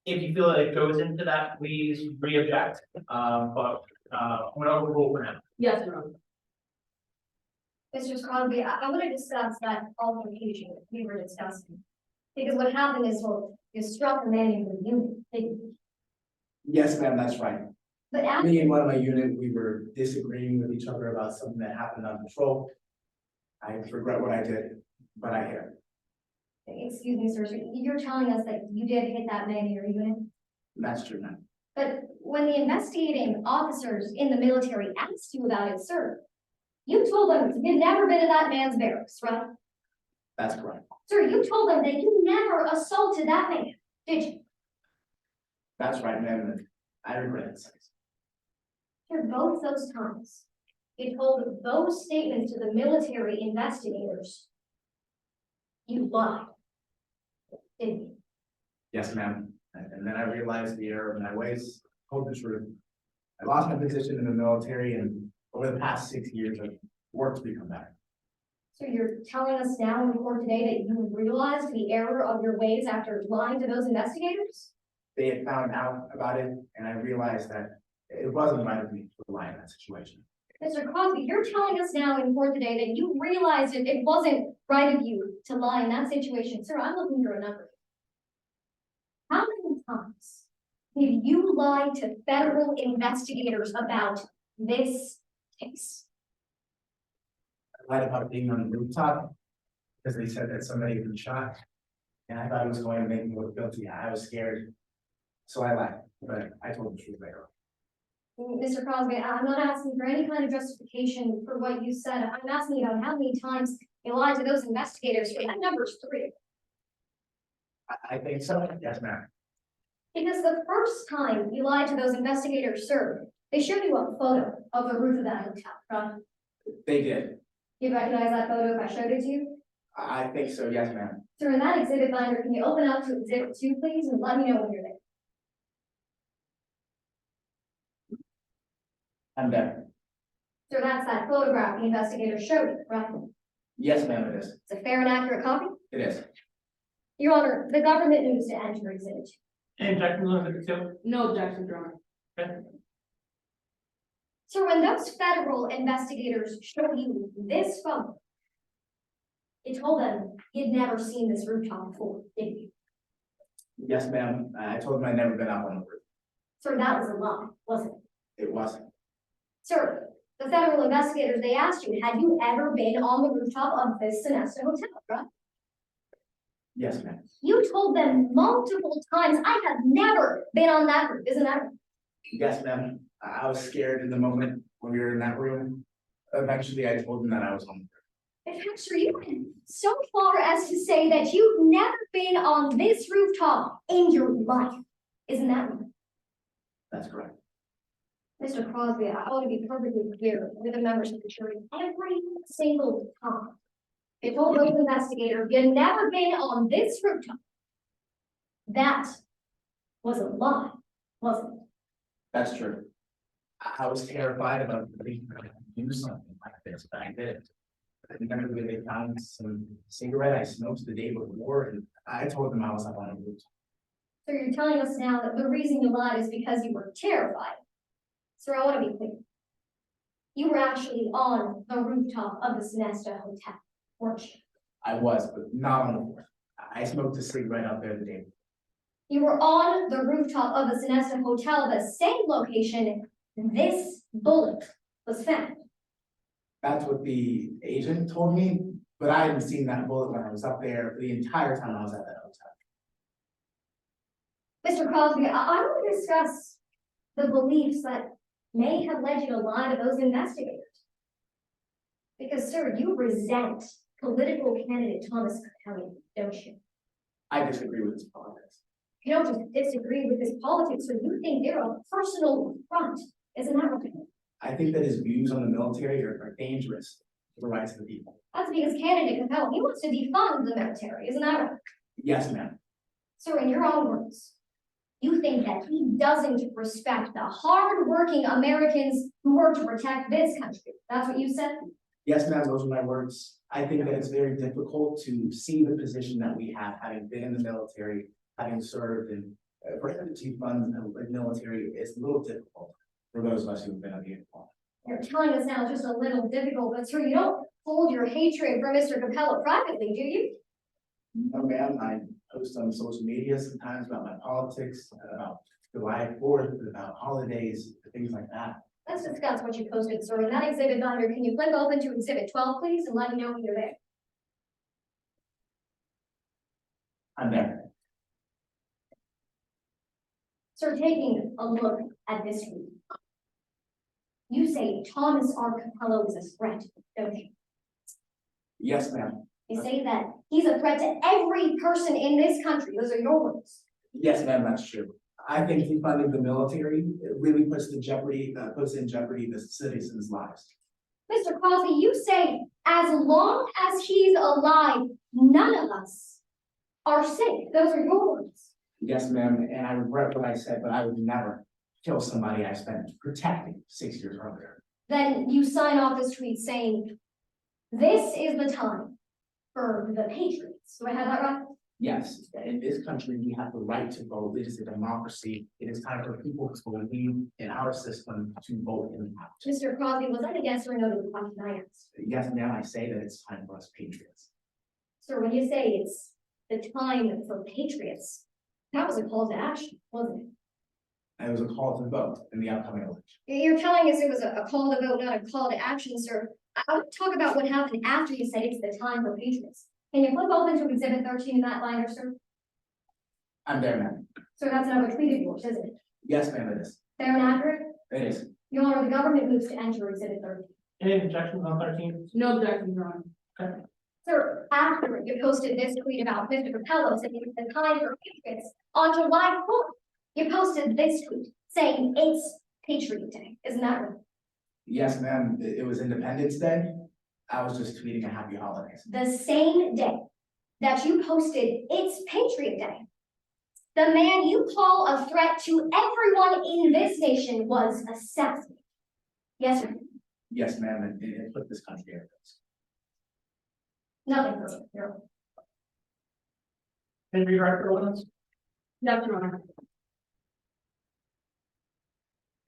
If you feel that it goes into that, please re-object. But I'm gonna overrule for now. Yes, Your Honor. Mr. Crosby, I want to discuss that altercation that we were discussing. Because what happened is, well, you struck a man in the unit, didn't you? Yes, ma'am, that's right. But after, Me and one of my unit, we were disagreeing with each other about something that happened on patrol. I regret what I did, but I hit him. excuse me, sir, so you're telling us that you did hit that man in your unit? That's true, ma'am. But when the investigating officers in the military asked you about it, sir, you told them you'd never been in that man's barracks, right? That's correct. Sir, you told them that you never assaulted that man, did you? That's right, ma'am. I regret it. Sir, both those times, you told those statements to the military investigators. You lied. Didn't you? Yes, ma'am. And then I realized the error of my ways, told the truth. I lost my position in the military, and over the past 6 years, I've worked to become better. So you're telling us now in court today that you realized the error of your ways after lying to those investigators? They had found out about it, and I realized that it wasn't right of me to lie in that situation. Mr. Crosby, you're telling us now in court today that you realized it wasn't right of you to lie in that situation. Sir, I'm looking for a number. How many times have you lied to federal investigators about this case? I lied about being on the rooftop because they said that somebody had been shot. And I thought it was going to make me look guilty. I was scared. So I lied, but I told the truth later. Mr. Crosby, I'm not asking for any kind of justification for what you said. I'm asking about how many times you lied to those investigators. That number's 3. I think so. Yes, ma'am. Because the first time you lied to those investigators, sir, they showed you a photo of the roof of that hotel, right? They did. You recognize that photo if I showed it to you? I think so. Yes, ma'am. Sir, in that exhibit binder, can you open up to exhibit 2, please, and let me know when you're there? I'm there. Sir, that's that photograph the investigator showed you, right? Yes, ma'am, it is. It's a fair and accurate copy? It is. Your Honor, the government moves to enter exhibit 2. Any objections on exhibit 2? No objection, Your Honor. Okay. Sir, when those federal investigators showed you this photo, you told them you'd never seen this rooftop before, didn't you? Yes, ma'am. I told them I'd never been out on the roof. Sir, that was a lie, wasn't it? It wasn't. Sir, the federal investigators, they asked you, had you ever been on the rooftop of this Sonesta hotel, right? Yes, ma'am. You told them multiple times, I have never been on that roof, isn't that right? Yes, ma'am. I was scared in the moment when we were in that room. Eventually, I told them that I was on the roof. In fact, sir, you went so far as to say that you've never been on this rooftop in your life, isn't that right? That's correct. Mr. Crosby, I want to be perfectly clear with the members of the jury. Every single time you told those investigators you'd never been on this rooftop. That was a lie, wasn't it? That's true. I was terrified about being able to do something like this, but I did. I remember when they found some cigarette I smoked the day before, and I told them I was up on a rooftop. So you're telling us now that the reason you lied is because you were terrified. Sir, I want to be clear. You were actually on the rooftop of the Sonesta Hotel, weren't you? I was, but not on the roof. I smoked a cigarette out there the day before. You were on the rooftop of the Sonesta Hotel, the same location this bullet was found. That's what the agent told me, but I hadn't seen that bullet when I was up there the entire time I was at that hotel. Mr. Crosby, I want to discuss the beliefs that may have led you to lie to those investigators. Because, sir, you resent political candidate Thomas Capelli, don't you? I disagree with his politics. You don't just disagree with his politics, or you think they're a personal front, isn't that right? I think that his views on the military are dangerous to the rights of the people. That's because candidate Capelli, he wants to defund the military, isn't that right? Yes, ma'am. Sir, in your own words, you think that he doesn't respect the hard-working Americans who work to protect this country. That's what you said? Yes, ma'am, those are my words. I think that it's very difficult to see the position that we have, having been in the military, having served, and for him to fund the military, it's a little difficult for those of us who've been on the uniform. You're telling us now it's just a little difficult, but sir, you don't hold your hatred for Mr. Capello privately, do you? No, ma'am, I post on social media sometimes about my politics, about July 4th, about holidays, things like that. Let's discuss what you posted, sir. In that exhibit binder, can you flip open to exhibit 12, please, and let me know when you're there? I'm there. Sir, taking a look at this tweet, you say Thomas R. Capello is a threat, don't you? Yes, ma'am. You say that he's a threat to every person in this country. Those are your words. Yes, ma'am, that's true. I think defunding the military, it really puts in jeopardy the citizens' lives. Mr. Crosby, you say as long as he's alive, none of us are safe. Those are your words. Yes, ma'am, and I regret what I said, but I would never kill somebody I spent protecting 6 years earlier. Then you sign off this tweet saying, this is the time for the Patriots. Do I have that right? Yes, in this country, we have the right to vote. It is a democracy. It is time for people to believe in our system to vote in out. Mr. Crosby, was that a yes or no to the question I asked? Yes, ma'am, I say that it's time for us patriots. Sir, when you say it's the time for Patriots, that was a call to action, wasn't it? And it was a call to vote in the upcoming election. You're telling us it was a call to vote, not a call to action, sir. I want to talk about what happened after you said it's the time for Patriots. Can you flip open to exhibit 13 in that liner, sir? I'm there, ma'am. Sir, that's another tweet of yours, isn't it? Yes, ma'am, it is. Fair and accurate? It is. Your Honor, the government moves to enter exhibit 13. Any objections on 13? No objection, Your Honor. Sir, after you posted this tweet about Mr. Capello saying it's the time for Patriots, on July 4th, you posted this tweet saying it's Patriot Day. Isn't that right? Yes, ma'am, it was Independence Day. I was just tweeting a happy holidays. The same day that you posted it's Patriot Day, the man you call a threat to everyone in this nation was assassinated. Yes, sir. Yes, ma'am, and it put this country at risk. Nothing further. Your Honor. Any regard for ordinance? Yes, Your Honor.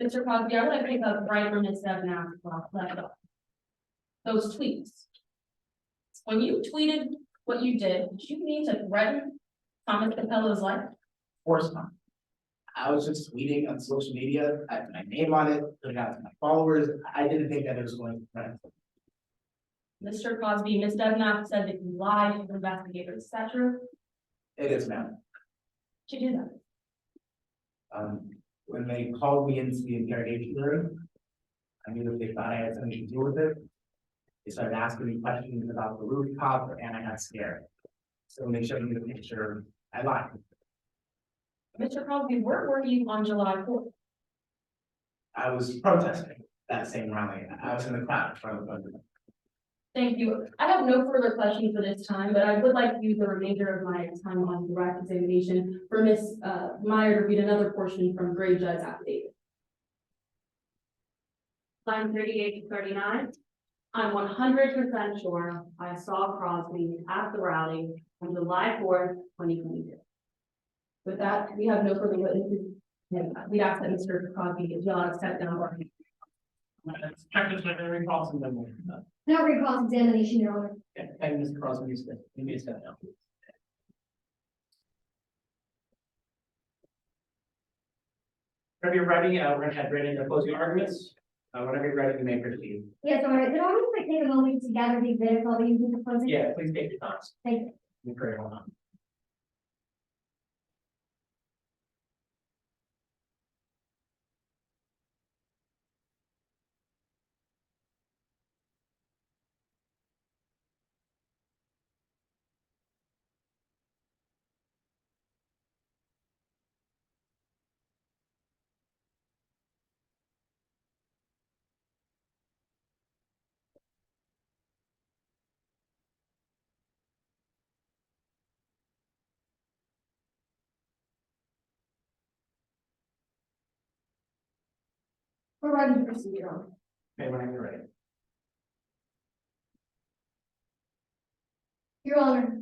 Mr. Crosby, I want to pick up right where Ms. Debnath left off. Those tweets. When you tweeted what you did you mean to threaten Thomas Capello's life? Of course not. I was just tweeting on social media, I had my name on it, put it out to my followers. I didn't think that it was going to threaten. Mr. Crosby, Ms. Debnath said that you lied to the investigators. Is that true? It is, ma'am. Did you do that? When they called me into the interrogation room, I knew that they thought I had something to do with it. They started asking me questions about the rooftop and I got scared. So they showed me the picture, I lied. Mr. Crosby, where were you on July 4th? I was protesting that same rally. I was in the crowd in front of the podium. Thank you. I have no further questions for this time, but I would like to use the remainder of my time on direct examination for Ms. Meyer to read another portion from Grade Judge's affidavit. Line 38 to 39. I'm 100% sure I saw Crosby at the rally on July 4th, 2022. With that, we have no further witnesses. We'd ask that Mr. Crosby is yell out, step down. Check this with every cross and then we'll. No recall examination, Your Honor. Okay, and Mr. Crosby, you may step down. Whenever you're ready, we're gonna head right into closing arguments. Whenever you're ready, you may proceed. Yes, Your Honor. Could I just take a moment to gather the exhibits while we use the closing? Yeah, please take your time. Thank you. You're very welcome. We're ready to proceed, Your Honor. Okay, whenever you're ready. Your Honor,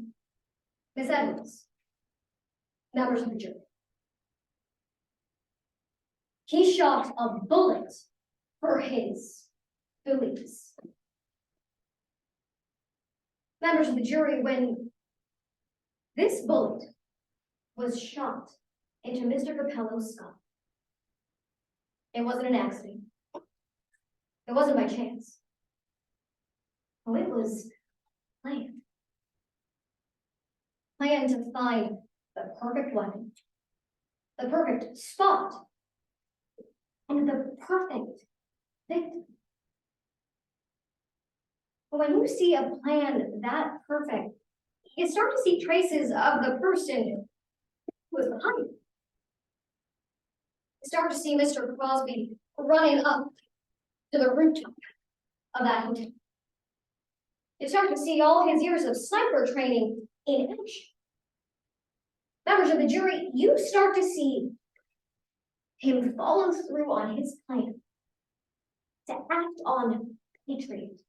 Ms. Edwards, members of the jury. He shot a bullet for his beliefs. Members of the jury, when this bullet was shot into Mr. Capello's skull, it wasn't an accident. It wasn't by chance. Oh, it was planned. Planned to find the perfect weapon, the perfect spot, and the perfect victim. But when you see a plan that perfect, you start to see traces of the person who was behind it. You start to see Mr. Crosby running up to the rooftop of that hotel. You start to see all his years of sniper training in action. Members of the jury, you start to see him follow through on his plan to act on patriot.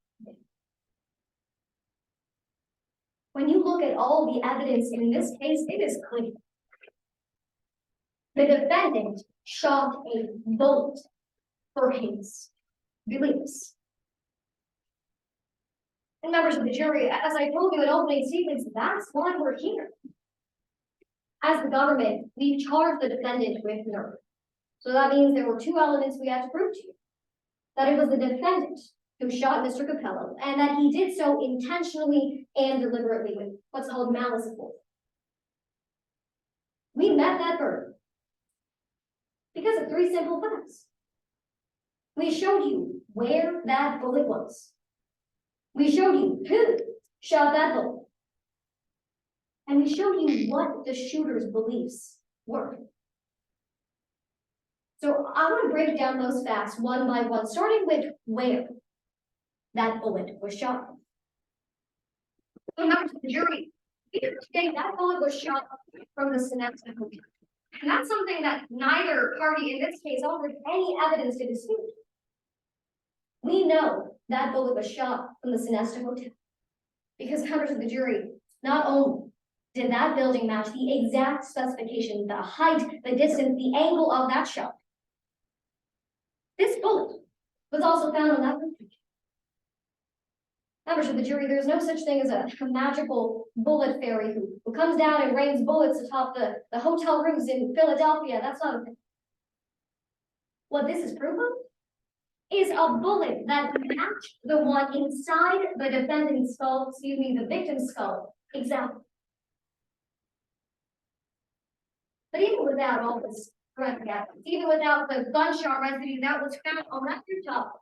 When you look at all the evidence in this case, it is clear. The defendant shot a bullet for his beliefs. And members of the jury, as I told you in opening statements, that's why we're here. As the government, we charged the defendant with murder. So that means there were two elements we had to prove to you. That it was the defendant who shot Mr. Capello, and that he did so intentionally and deliberately with what's called malice aforethought. We met that burden because of three simple facts. We showed you where that bullet was. We showed you who shot that bullet. And we showed you what the shooter's beliefs were. So I want to break down those facts one by one, starting with where that bullet was shot. So members of the jury, we understand that bullet was shot from the Cincinnati hotel. And that's something that neither party in this case offered any evidence to dispute. We know that bullet was shot from the Cincinnati hotel because members of the jury, not only did that building match the exact specification, the height, the distance, the angle of that shot, this bullet was also found on that roof. Members of the jury, there's no such thing as a magical bullet fairy who comes down and rains bullets atop the hotel roofs in Philadelphia. That's not a thing. What this is proof of is a bullet that matched the one inside the defendant's skull, the victim's skull, exactly. But even without all this forensic evidence, even without the gunshot residue that was found on that rooftop,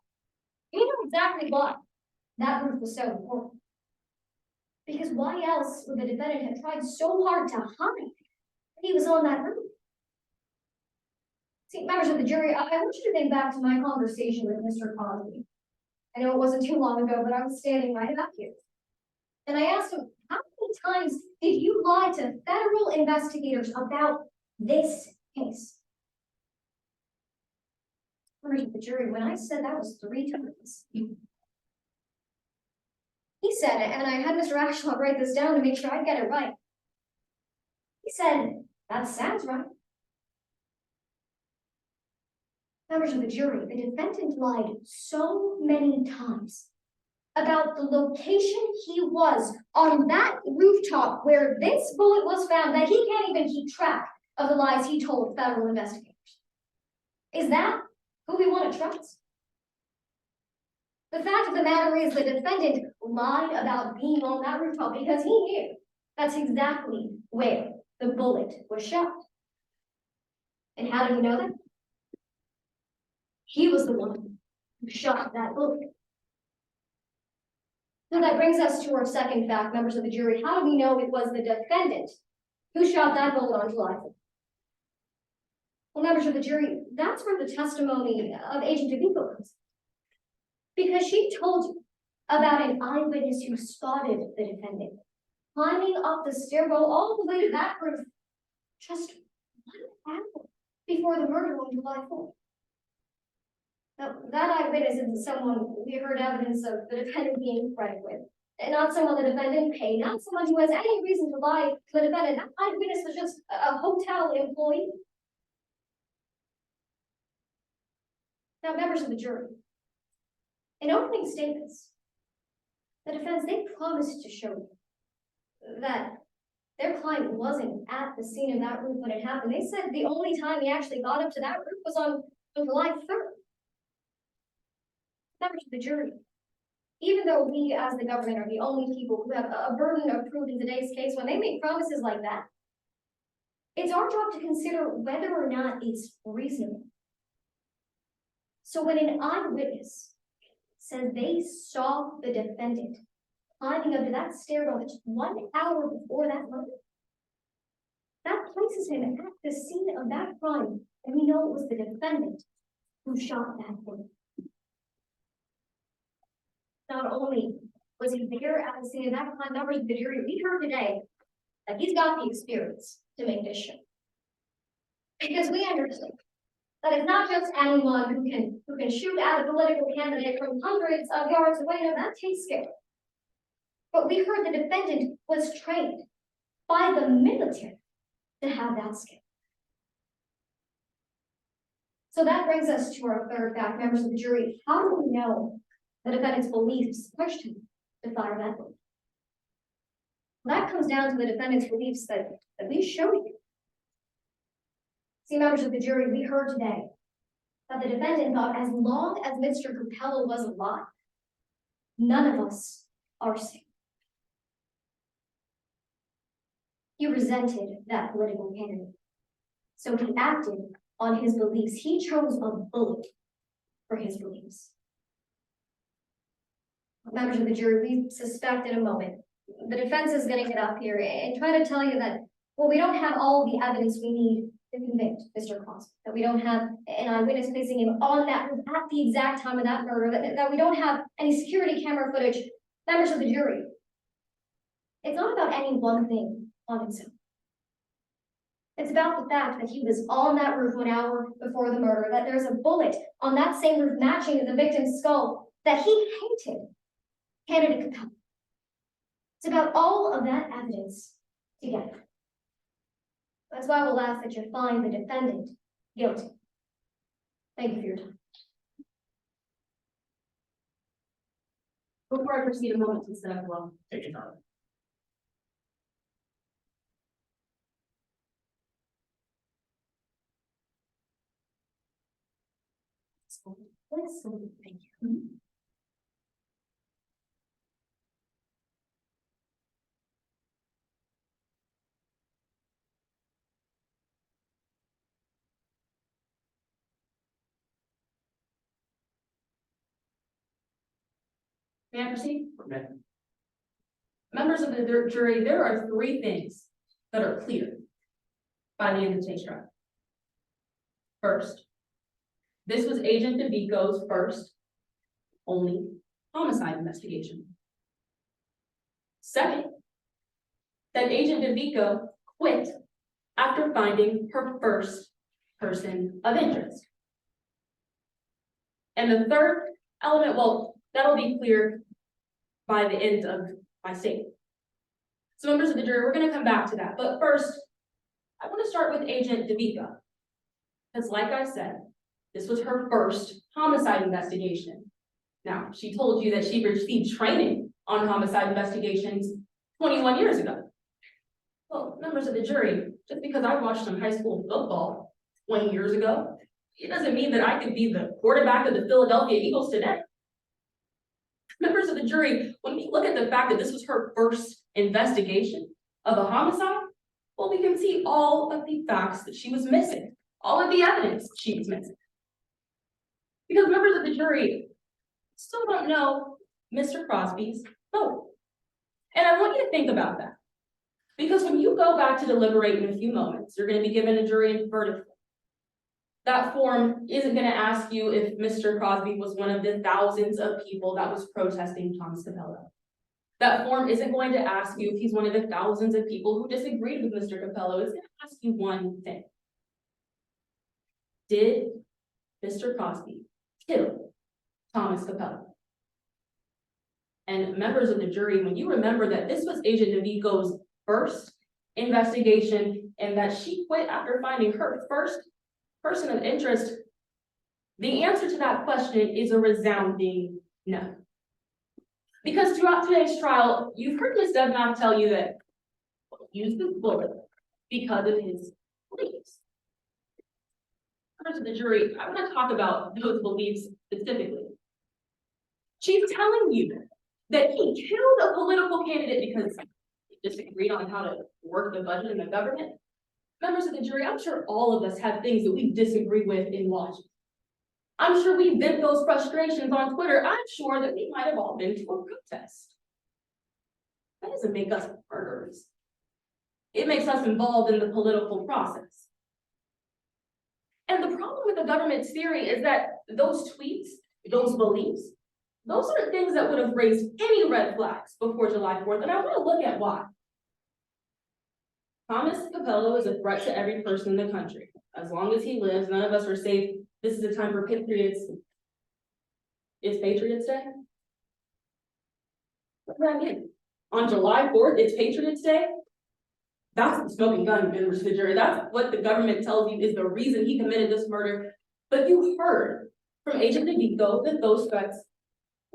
we know exactly why that roof was so important. Because why else would the defendant have tried so hard to hide that he was on that roof? See, members of the jury, I want you to think back to my conversation with Mr. Crosby. I know it wasn't too long ago, but I was standing right up here. And I asked him, how many times did you lie to federal investigators about this case? Members of the jury, when I said that was 3 times, he said it, and I had Mr. Ashlaw write this down to make sure I get it right. He said, that sounds right. Members of the jury, the defendant lied so many times about the location he was on that rooftop where this bullet was found that he can't even keep track of the lies he told federal investigators. Is that who we want to trust? The fact of the matter is the defendant lied about being on that rooftop because he knew that's exactly where the bullet was shot. And how did we know that? He was the one who shot that bullet. Now that brings us to our second fact, members of the jury. How do we know it was the defendant who shot that bullet on July 4th? Well, members of the jury, that's where the testimony of Agent Divya comes. Because she told you about an eyewitness who spotted the defendant climbing up the stairwell all the way to that roof just 1 hour before the murder on July 4th. Now, that eyewitness isn't someone we heard evidence of the defendant being friendly with, and not someone the defendant paid, not someone who has any reason to lie to the defendant. That eyewitness was just a hotel employee. Now, members of the jury, in opening statements, the defense, they promised to show you that their client wasn't at the scene of that roof when it happened. They said the only time he actually got up to that roof was on July 3rd. Members of the jury, even though we as the government are the only people who have a burden of proof in today's case, when they make promises like that, it's our job to consider whether or not it's reasonable. So when an eyewitness says they saw the defendant climbing up to that stairwell just 1 hour before that murder. That places him at the scene of that crime, and we know it was the defendant who shot that woman. Not only was he there at the scene of that crime, members of the jury, we heard today that he's got the experience to make this show. Because we understand that it's not just anyone who can shoot at a political candidate from hundreds of yards away. No, that takes skill. But we heard the defendant was trained by the military to have that skill. So that brings us to our third fact, members of the jury. How do we know the defendant's beliefs pushed him to fire that bullet? Well, that comes down to the defendant's beliefs that we showed you. See, members of the jury, we heard today that the defendant thought as long as Mr. Capello was alive, none of us are safe. He resented that political candidate. So he acted on his beliefs. He chose a bullet for his beliefs. Members of the jury, we suspect in a moment, the defense is going to get up here and try to tell you that, well, we don't have all the evidence we need to convict Mr. Crosby, that we don't have an eyewitness placing him on that room at the exact time of that murder, that we don't have any security camera footage. Members of the jury, it's not about any one thing on its own. It's about the fact that he was on that roof 1 hour before the murder, that there's a bullet on that same roof matching the victim's skull, that he hated candidate Capello. It's about all of that evidence together. That's why we'll ask that you find the defendant guilty. Thank you for your time. Before I proceed, a moment to set up well. Take your time. Thank you. May I proceed? Okay. Members of the jury, there are 3 things that are clear by the end of today's trial. First, this was Agent DeVico's first, only homicide investigation. Second, that Agent DeVico quit after finding her first person of interest. And the third element, well, that'll be clear by the end of my statement. So members of the jury, we're going to come back to that. But first, I want to start with Agent DeVico. Because like I said, this was her first homicide investigation. Now, she told you that she received training on homicide investigations 21 years ago. Well, members of the jury, just because I watched some high school football 20 years ago, it doesn't mean that I could be the quarterback of the Philadelphia Eagles today. Members of the jury, when we look at the fact that this was her first investigation of a homicide, well, we can see all of the facts that she was missing, all of the evidence she was missing. Because members of the jury still don't know Mr. Crosby's motive. And I want you to think about that. Because when you go back to deliberate in a few moments, you're going to be given a jury verdict form. That form isn't going to ask you if Mr. Crosby was one of the thousands of people that was protesting Thomas Capello. That form isn't going to ask you if he's one of the thousands of people who disagreed with Mr. Capello. It's going to ask you one thing. Did Mr. Crosby kill Thomas Capello? And members of the jury, when you remember that this was Agent DeVico's first investigation and that she quit after finding her first person of interest, the answer to that question is a resounding no. Because throughout today's trial, you've heard Ms. Debnath tell you that he used this bullet because of his beliefs. Members of the jury, I want to talk about those beliefs specifically. She's telling you that he killed a political candidate because they disagreed on how to work the budget in the government. Members of the jury, I'm sure all of us have things that we disagree with in Washington. I'm sure we vent those frustrations on Twitter. I'm sure that we might have all been to a protest. That doesn't make us murderers. It makes us involved in the political process. And the problem with the government's theory is that those tweets, those beliefs, those are things that would have raised any red flags before July 4th, and I want to look at why. Thomas Capello is a threat to every person in the country. As long as he lives, none of us are safe. This is a time for patriots. It's Patriots Day? What does that mean? On July 4th, it's Patriots Day? That's the smoking gun, members of the jury. That's what the government tells you is the reason he committed this murder. But you heard from Agent Divya that those threats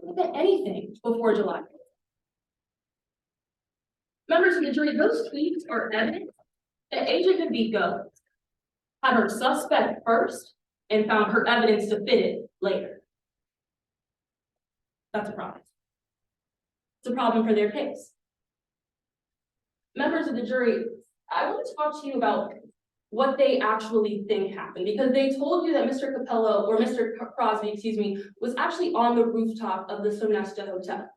look at anything before July 4th. Members of the jury, those tweets are evidence that Agent Divya had her suspect first and found her evidence to fit it later. That's a problem. It's a problem for their case. Members of the jury, I want to talk to you about what they actually think happened, because they told you that Mr. Capello, or Mr. Crosby, excuse me, was actually on the rooftop of the Cincinnati Hotel.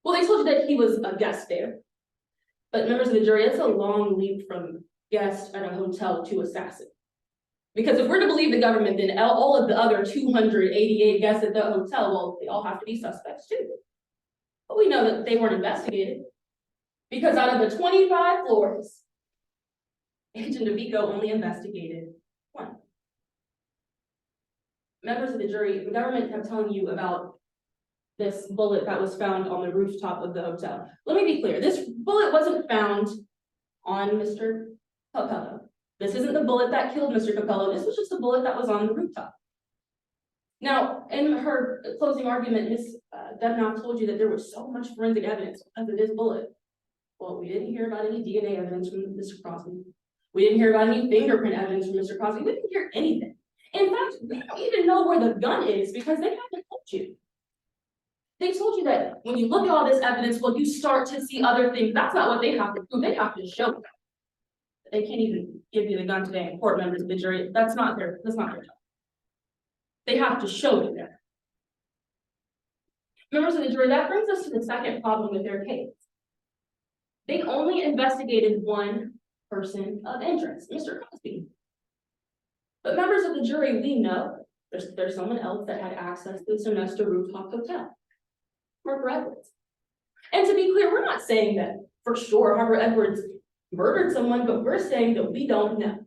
Well, they told you that he was a guest there. But members of the jury, it's a long leap from guest at a hotel to assassin. Because if we're to believe the government, then all of the other 288 guests at the hotel, well, they all have to be suspects too. But we know that they weren't investigated. Because out of the 25 floors, Agent Divya only investigated one. Members of the jury, the government kept telling you about this bullet that was found on the rooftop of the hotel. Let me be clear, this bullet wasn't found on Mr. Capello. This isn't the bullet that killed Mr. Capello. This was just a bullet that was on the rooftop. Now, in her closing argument, Ms. Debnath told you that there was so much forensic evidence because of this bullet. Well, we didn't hear about any DNA evidence from Mr. Crosby. We didn't hear about any fingerprint evidence from Mr. Crosby. We didn't hear anything. In fact, we don't even know where the gun is because they haven't told you. They told you that when you look at all this evidence, well, you start to see other things. That's not what they have to prove. They have to show you. They can't even give you the gun today in court, members of the jury. That's not their job. They have to show you that. Members of the jury, that brings us to the second problem with their case. They only investigated one person of interest, Mr. Crosby. But members of the jury, we know there's someone else that had access to the Cincinnati rooftop hotel, Harper Edwards. And to be clear, we're not saying that for sure Harper Edwards murdered someone, but we're saying that we don't know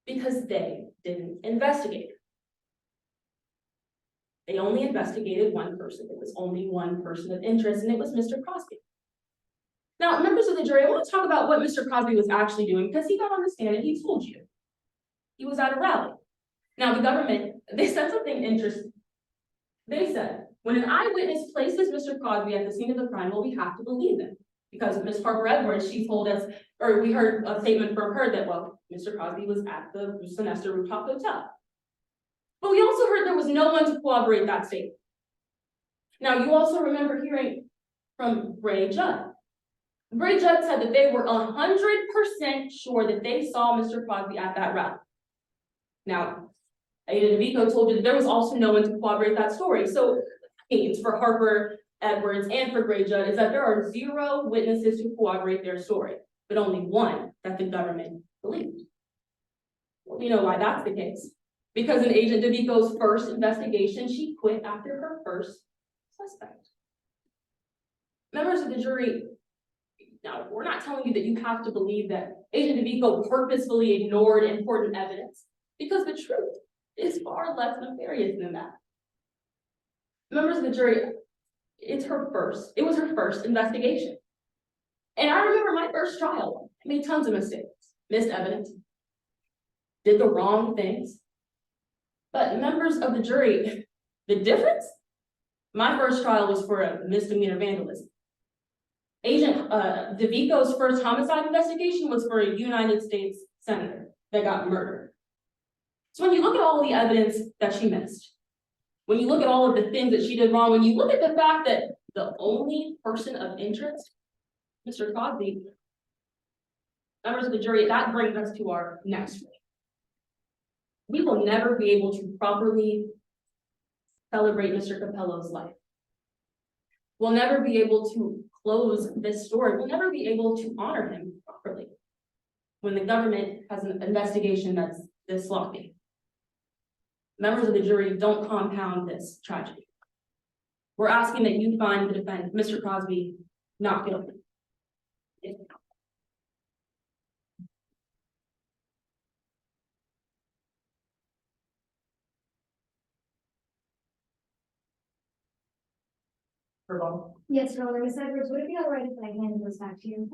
because they didn't investigate. They only investigated one person. It was only one person of interest, and it was Mr. Crosby. Now, members of the jury, I want to talk about what Mr. Crosby was actually doing because he got on the stand and he told you. He was at a rally. Now, the government, they said something interesting. They said, when an eyewitness places Mr. Crosby at the scene of the crime, well, we have to believe them. Because Ms. Harper Edwards, she told us, or we heard a statement from her that, well, Mr. Crosby was at the Cincinnati rooftop hotel. But we also heard there was no one to corroborate that statement. Now, you also remember hearing from Bray Judd. Bray Judd said that they were 100% sure that they saw Mr. Crosby at that rally. Now, Agent Divya told you that there was also no one to corroborate that story. So the case for Harper Edwards and for Bray Judd is that there are 0 witnesses to corroborate their story, but only one that the government believed. Well, we know why that's the case. Because in Agent Divya's first investigation, she quit after her first suspect. Members of the jury, now we're not telling you that you have to believe that Agent Divya purposefully ignored important evidence, because the truth is far less nefarious than that. Members of the jury, it was her first investigation. And I remember my first trial. I made tons of mistakes, missed evidence, did the wrong things. But members of the jury, the difference? My first trial was for a misdemeanor vandalism. Agent Divya's first homicide investigation was for a United States senator that got murdered. So when you look at all the evidence that she missed, when you look at all of the things that she did wrong, when you look at the fact that the only person of interest, Mr. Crosby, members of the jury, that brings us to our next point. We will never be able to properly celebrate Mr. Capello's life. We'll never be able to close this story. We'll never be able to honor him properly when the government has an investigation that's this sloppy. Members of the jury, don't compound this tragedy. We're asking that you find the defendant, Mr. Crosby, not guilty. Rebuttal. Yes, Your Honor, Ms. Edwards, would it be all right if I hand this back to you?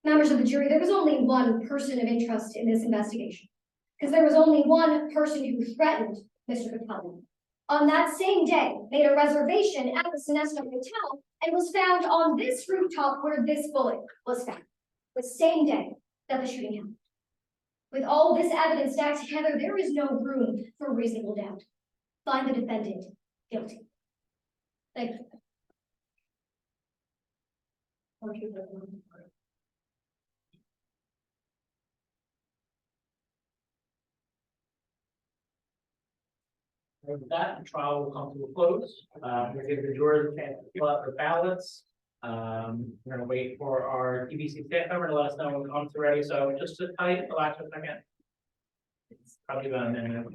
Members of the jury, there was only one person of interest in this investigation, because there was only one person who threatened Mr. Capello. On that same day, made a reservation at the Sonesta Hotel and was found on this rooftop where this bullet was found. The same day that the shooting happened. With all this evidence stacked together, there is no room for reasonable doubt. Find the defendant guilty. Thank you. And with that, the trial will come to a close. We're gonna give the jurors a chance to fill out their ballots. We're gonna wait for our TBC staff member to let us know when the comments are ready, so just sit tight, relax for a second. It's probably about a minute.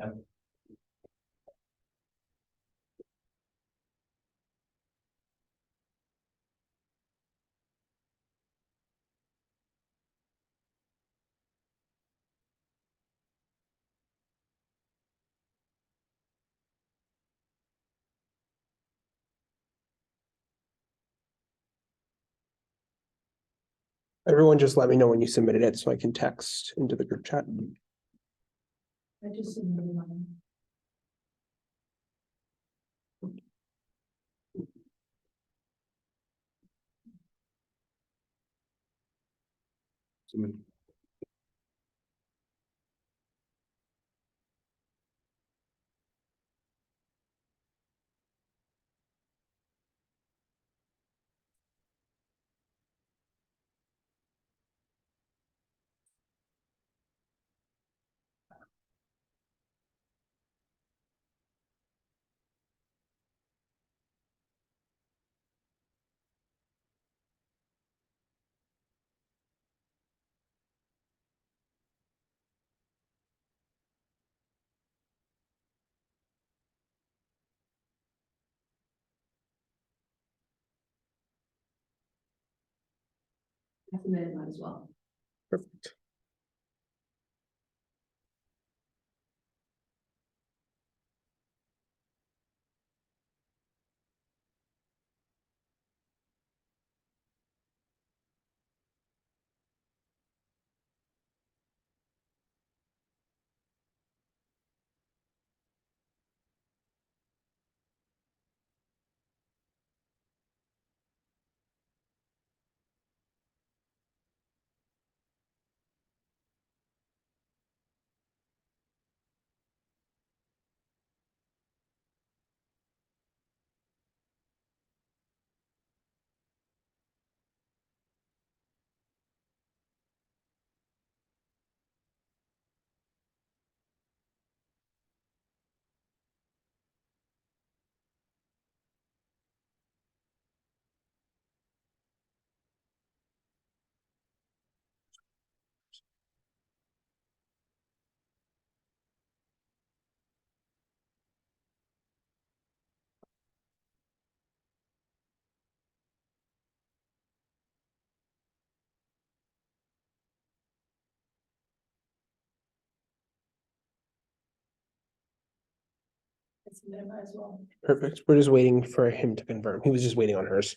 Everyone just let me know when you submitted it so I can text into the group chat. I just submitted mine. I submitted mine as well. Perfect. I submitted mine as well. Perfect. We're just waiting for him to confirm. He was just waiting on hers.